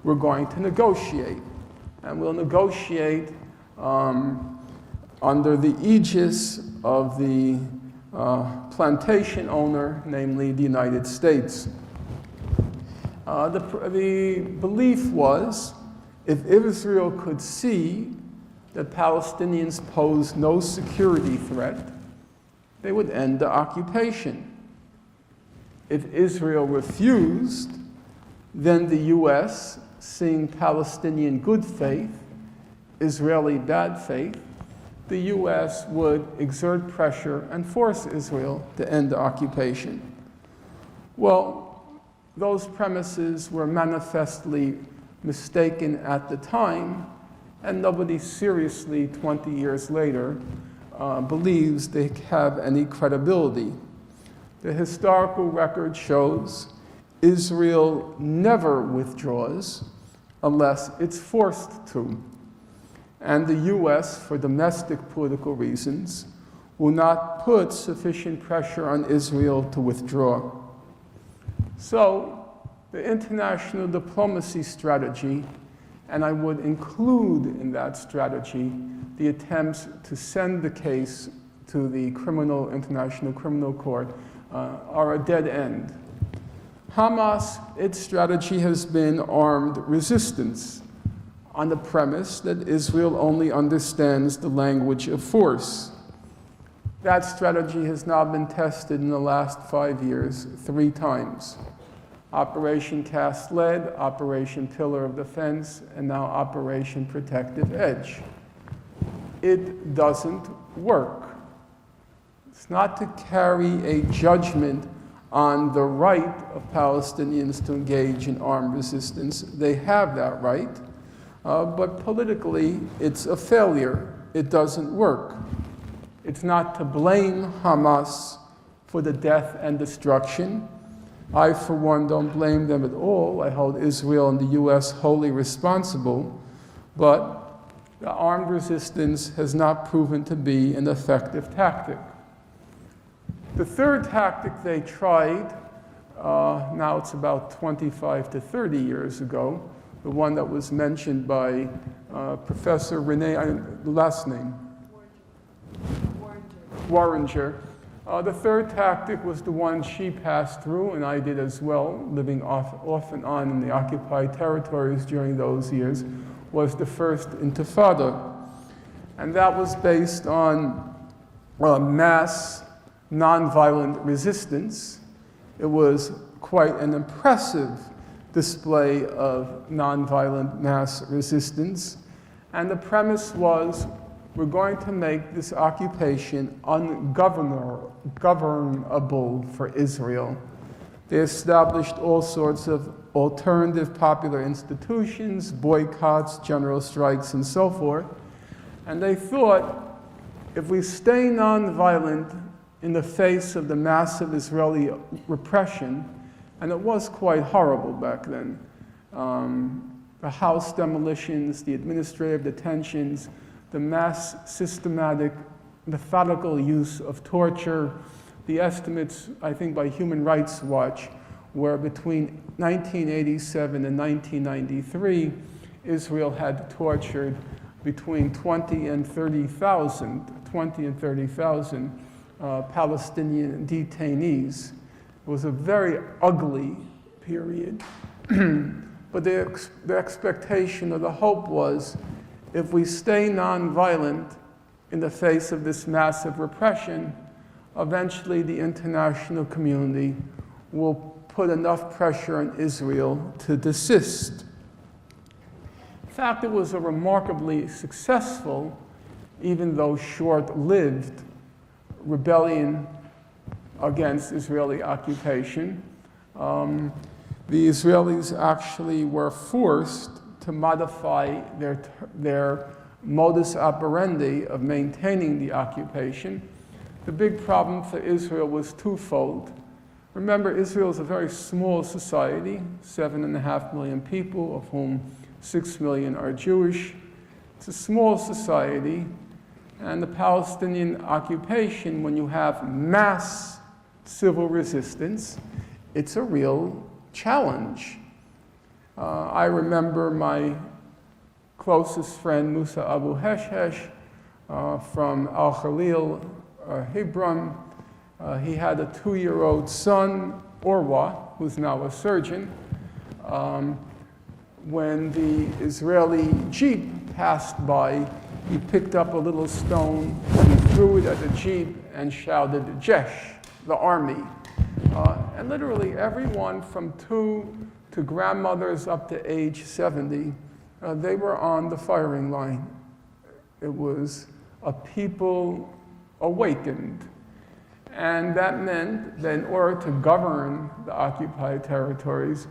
we're going to negotiate. And we'll negotiate under the aegis of the plantation owner, namely the United States. The belief was, if Israel could see that Palestinians posed no security threat, they would end the occupation. If Israel refused, then the US, seeing Palestinian good faith, Israeli bad faith, the US would exert pressure and force Israel to end the occupation. Well, those premises were manifestly mistaken at the time, and nobody seriously, 20 years later, believes they have any credibility. The historical record shows Israel never withdraws unless it's forced to. And the US, for domestic political reasons, will not put sufficient pressure on Israel to withdraw. So, the international diplomacy strategy, and I would include in that strategy the attempts to send the case to the International Criminal Court, are a dead end. Hamas, its strategy has been armed resistance on the premise that Israel only understands the language of force. That strategy has now been tested in the last 5 years 3 times. Operation Cast Lead, Operation Pillar of Defense, and now Operation Protective Edge. It doesn't work. It's not to carry a judgment on the right of Palestinians to engage in armed resistance. They have that right, but politically, it's a failure. It doesn't work. It's not to blame Hamas for the death and destruction. I, for one, don't blame them at all. I hold Israel and the US wholly responsible, but the armed resistance has not proven to be an effective tactic. The third tactic they tried, now it's about 25 to 30 years ago, the one that was mentioned by Professor Renee, the last name? Warringer. The third tactic was the one she passed through, and I did as well, living off and on in the occupied territories during those years, was the first Intifada. And that was based on mass nonviolent resistance. It was quite an impressive display of nonviolent mass resistance. And the premise was, we're going to make this occupation ungovernable for Israel. They established all sorts of alternative popular institutions, boycotts, general strikes, and so forth. And they thought, if we stay nonviolent in the face of the massive Israeli repression, and it was quite horrible back then, the house demolitions, the administrative detentions, the mass systematic, methodical use of torture. The estimates, I think, by Human Rights Watch were between 1987 and 1993, Israel had tortured between 20 and 30,000 Palestinian detainees. It was a very ugly period. But the expectation or the hope was, if we stay nonviolent in the face of this massive repression, eventually the international community will put enough pressure on Israel to desist. In fact, it was a remarkably successful, even though short-lived, rebellion against Israeli occupation. The Israelis actually were forced to modify their modus operandi of maintaining the occupation. The big problem for Israel was twofold. Remember, Israel is a very small society, 7.5 million people, of whom 6 million are Jewish. It's a small society, and the Palestinian occupation, when you have mass civil resistance, it's a real challenge. I remember my closest friend, Musa Abu Heshhesh, from Al Khalil, Hebron. He had a 2-year-old son, Orwa, who's now a surgeon. When the Israeli jeep passed by, he picked up a little stone and he threw it at the jeep and shouted, "Jesh," the army. And literally everyone from 2 to grandmothers up to age 70, they were on the firing line. It was a people awakened. And that meant that in order to govern the occupied territories,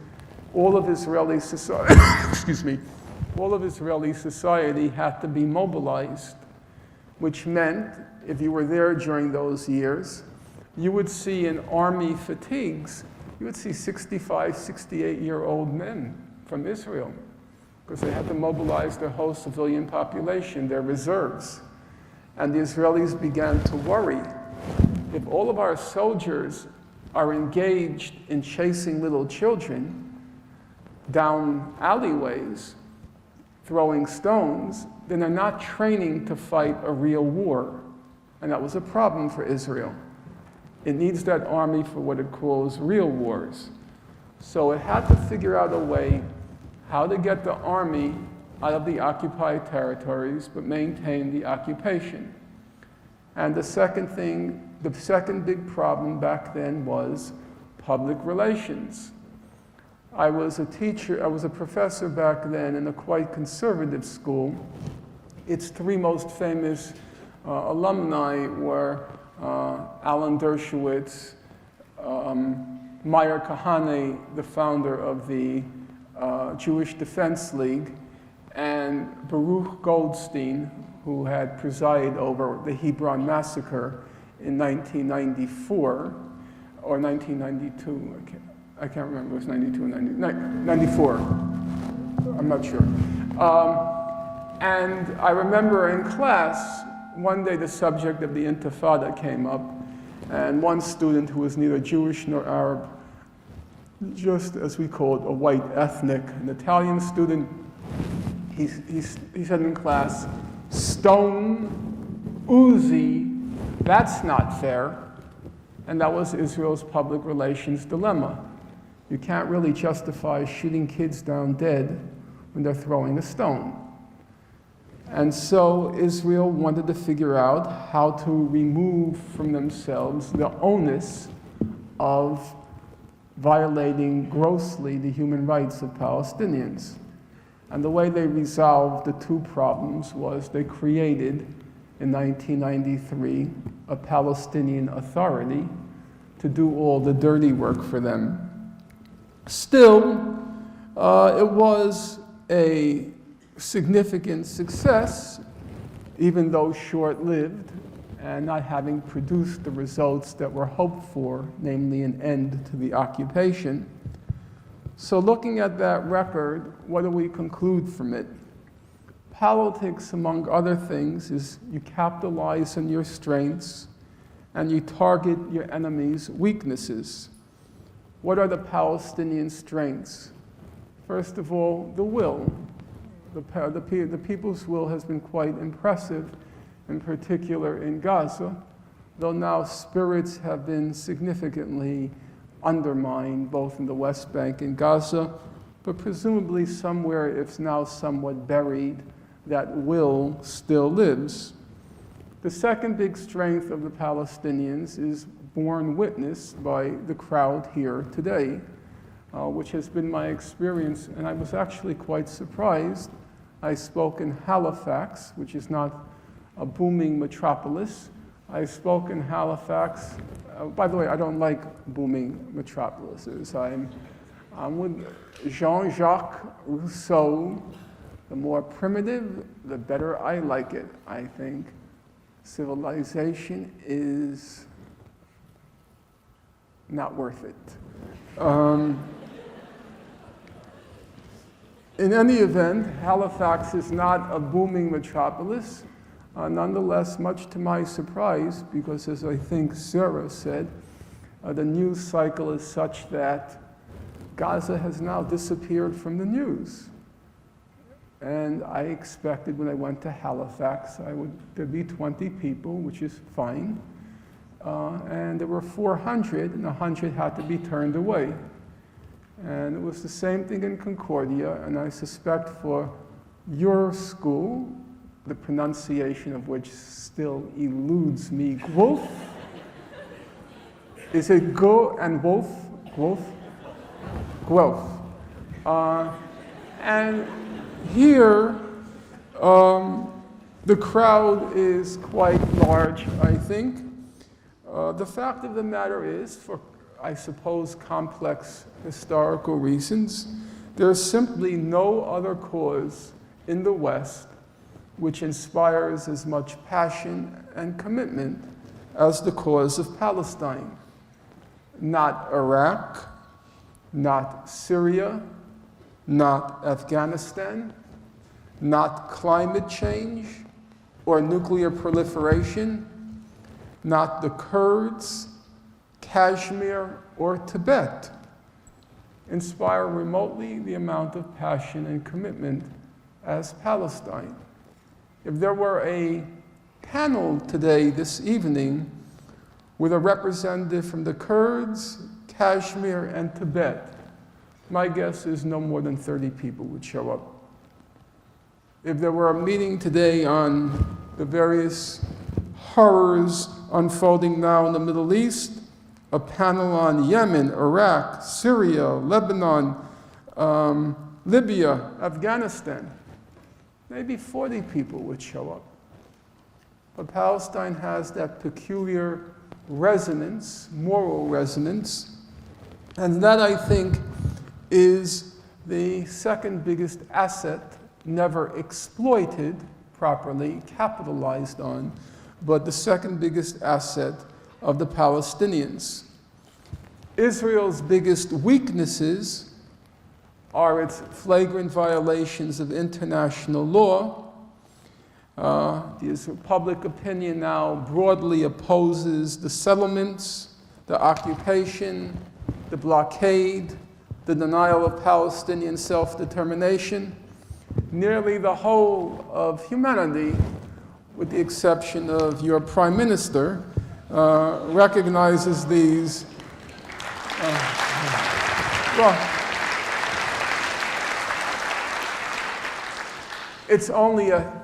all of Israeli society, all of Israeli society had to be mobilized, which meant if you were there during those years, you would see in army fatigues, you would see 65, 68-year-old men from Israel, because they had to mobilize their whole civilian population, their reserves. And the Israelis began to worry. If all of our soldiers are engaged in chasing little children down alleyways, throwing stones, then they're not training to fight a real war. And that was a problem for Israel. It needs that army for what it calls real wars. So it had to figure out a way how to get the army out of the occupied territories, but maintain the occupation. And the second big problem back then was public relations. I was a professor back then in a quite conservative school. Its 3 most famous alumni were Alan Dershowitz, Meyer Kahane, the founder of the Jewish Defense League, and Baruch Goldstein, who had presided over the Hebron massacre in 1994 or 1992. I can't remember, it was 92 or 94. I'm not sure. And I remember in class, one day the subject of the Intifada came up, and one student who was neither Jewish nor Arab, just as we call it, a white ethnic, an Italian student, he said in class, "Stone, Uzi, that's not fair." And that was Israel's public relations dilemma. You can't really justify shooting kids down dead when they're throwing a stone. And so Israel wanted to figure out how to remove from themselves the onus of violating grossly the human rights of Palestinians. And the way they resolved the two problems was they created, in 1993, a Palestinian Authority to do all the dirty work for them. Still, it was a significant success, even though short-lived, and not having produced the results that were hoped for, namely an end to the occupation. So looking at that record, what do we conclude from it? Politics, among other things, is you capitalize on your strengths and you target your enemy's weaknesses. What are the Palestinian strengths? First of all, the will. The people's will has been quite impressive, in particular in Gaza, though now spirits have been significantly undermined both in the West Bank and Gaza, but presumably somewhere, if now somewhat buried, that will still lives. The second big strength of the Palestinians is borne witness by the crowd here today, which has been my experience, and I was actually quite surprised. I spoke in Halifax, which is not a booming metropolis. I spoke in Halifax. By the way, I don't like booming metropolises. I'm with Jean-Jacques Rousseau. The more primitive, the better I like it, I think. Civilization is not worth it. In any event, Halifax is not a booming metropolis. Nonetheless, much to my surprise, because as I think Sarah said, the news cycle is such that Gaza has now disappeared from the news. And I expected when I went to Halifax, there'd be 20 people, which is fine. And there were 400, and 100 had to be turned away. And it was the same thing in Concordia, and I suspect for your school, the pronunciation of which still eludes me, Guelph? Is it go and wolf? Guelph? Guelph. And here, the crowd is quite large, I think. The fact of the matter is, for I suppose complex historical reasons, there's simply no other cause in the West which inspires as much passion and commitment as the cause of Palestine. Not Iraq, not Syria, not Afghanistan, not climate change or nuclear proliferation, not the Kurds, Kashmir, or Tibet inspire remotely the amount of passion and commitment as Palestine. If there were a panel today, this evening, with a representative from the Kurds, Kashmir, and Tibet, my guess is no more than 30 people would show up. If there were a meeting today on the various horrors unfolding now in the Middle East, a panel on Yemen, Iraq, Syria, Lebanon, Libya, Afghanistan, maybe 40 people would show up. But Palestine has that peculiar resonance, moral resonance, and that, I think, is the second biggest asset never exploited properly, capitalized on, but the second biggest asset of the Palestinians. Israel's biggest weaknesses are its flagrant violations of international law. Public opinion now broadly opposes the settlements, the occupation, the blockade, the denial of Palestinian self-determination. Nearly the whole of humanity, with the exception of your prime minister, recognizes these. It's only a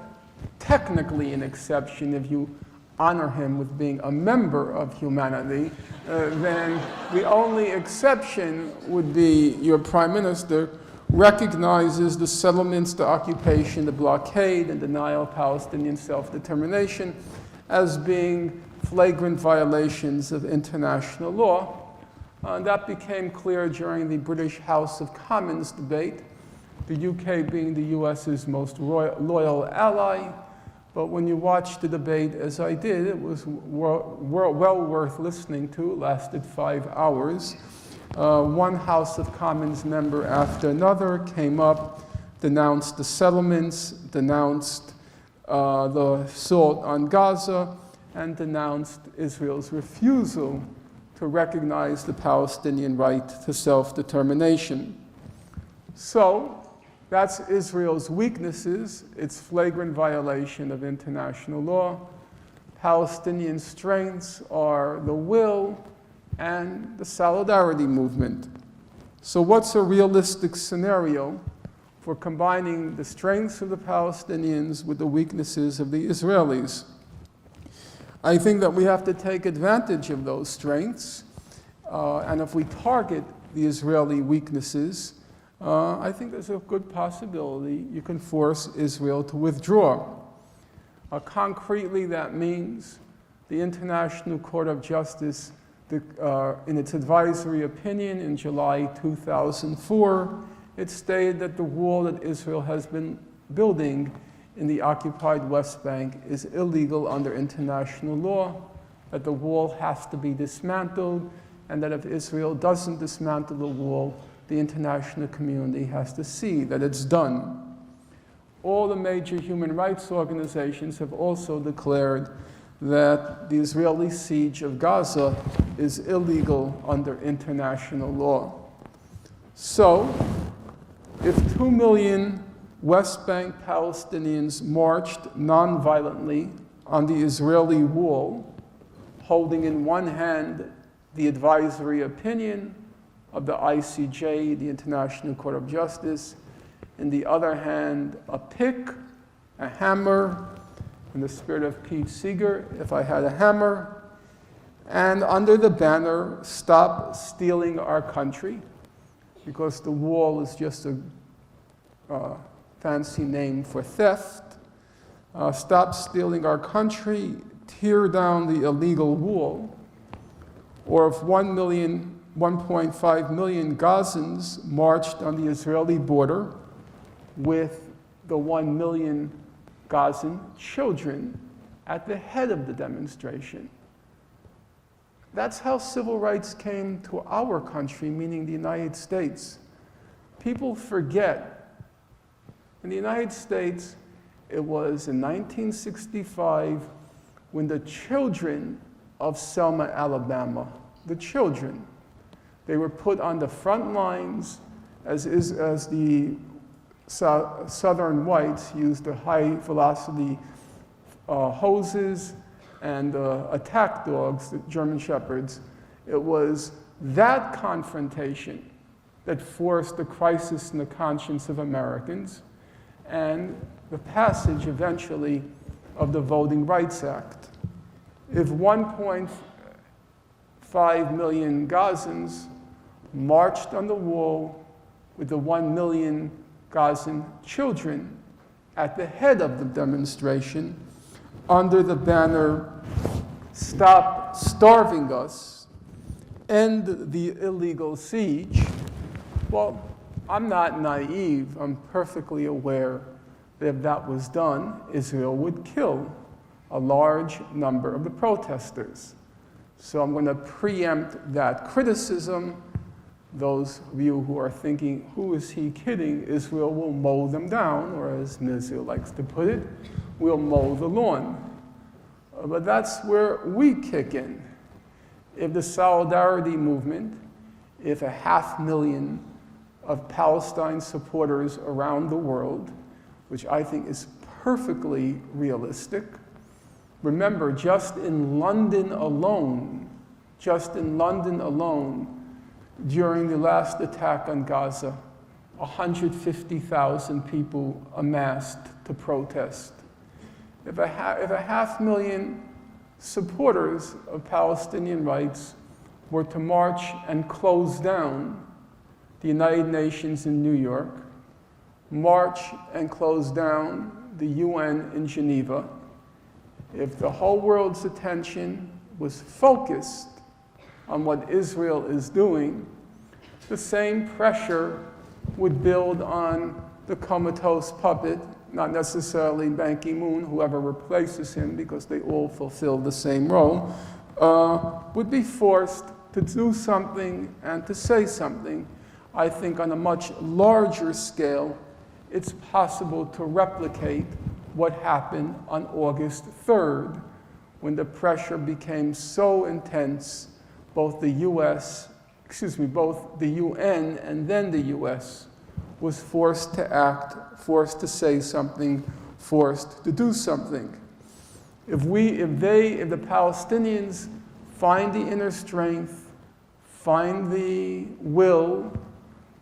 technically an exception if you honor him with being a member of humanity, then the only exception would be your prime minister recognizes the settlements, the occupation, the blockade, and denial of Palestinian self-determination as being flagrant violations of international law. That became clear during the British House of Commons debate, the UK being the US's most loyal ally. But when you watch the debate, as I did, it was well worth listening to. It lasted 5 hours. One House of Commons member after another came up, denounced the settlements, denounced the assault on Gaza, and denounced Israel's refusal to recognize the Palestinian right to self-determination. So that's Israel's weaknesses, its flagrant violation of international law. Palestinian strengths are the will and the solidarity movement. So what's a realistic scenario for combining the strengths of the Palestinians with the weaknesses of the Israelis? I think that we have to take advantage of those strengths, and if we target the Israeli weaknesses, I think there's a good possibility you can force Israel to withdraw. Concretely, that means the International Court of Justice, in its advisory opinion in July 2004, it stated that the wall that Israel has been building in the occupied West Bank is illegal under international law, that the wall has to be dismantled, and that if Israel doesn't dismantle the wall, the international community has to see that it's done. All the major human rights organizations have also declared that the Israeli siege of Gaza is illegal under international law. So, if 2 million West Bank Palestinians marched non-violently on the Israeli wall, holding in one hand the advisory opinion of the ICJ, the International Court of Justice, in the other hand, a pick, a hammer, in the spirit of Pete Seeger, if I had a hammer, and under the banner, "Stop stealing our country," because the wall is just a fancy name for theft. Stop stealing our country, tear down the illegal wall. Or if 1.5 million Gazans marched on the Israeli border with the 1 million Gazan children at the head of the demonstration. That's how civil rights came to our country, meaning the United States. People forget. In the United States, it was in 1965 when the children of Selma, Alabama, the children, they were put on the front lines as the Southern whites used the high-velocity hoses and attack dogs, the German Shepherds. It was that confrontation that forced the crisis in the conscience of Americans and the passage eventually of the Voting Rights Act. If 1.5 million Gazans marched on the wall with the 1 million Gazan children at the head of the demonstration under the banner, "Stop starving us, end the illegal siege," well, I'm not naive. I'm perfectly aware that if that was done, Israel would kill a large number of the protesters. So I'm going to preempt that criticism. Those of you who are thinking, who is he kidding? Israel will mow them down, or as Mizil likes to put it, we'll mow the lawn. But that's where we kick in. If the solidarity movement, if 500,000 of Palestine supporters around the world, which I think is perfectly realistic. Remember, just in London alone, during the last attack on Gaza, 150,000 people amassed to protest. if a 500,000 supporters of Palestinian rights were to march and close down the United Nations in New York, march and close down the UN in Geneva, if the whole world's attention was focused on what Israel is doing, the same pressure would build on the comatose puppet, not necessarily Ban Ki-moon, whoever replaces him, because they all fulfill the same role, would be forced to do something and to say something. I think on a much larger scale, it's possible to replicate what happened on August 3rd, when the pressure became so intense, both the UN and then the US was forced to act, forced to say something, forced to do something. If the Palestinians find the inner strength, find the will,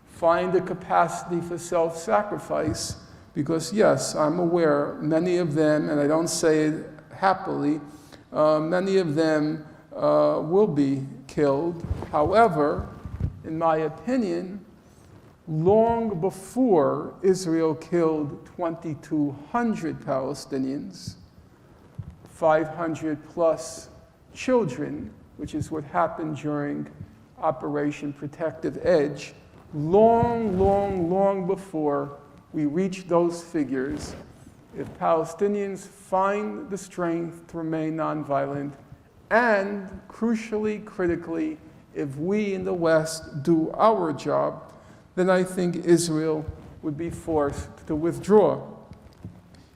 find the capacity for self-sacrifice, because yes, I'm aware many of them, and I don't say it happily, many of them will be killed. However, in my opinion, long before Israel killed 2,200 Palestinians, 500 plus children, which is what happened during Operation Protective Edge, long before we reach those figures, if Palestinians find the strength to remain nonviolent, and crucially, critically, if we in the West do our job, then I think Israel would be forced to withdraw.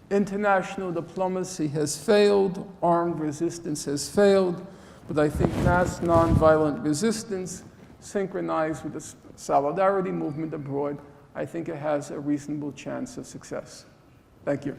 International diplomacy has failed, armed resistance has failed, but I think mass nonviolent resistance, synchronized with the solidarity movement abroad, I think it has a reasonable chance of success. Thank you.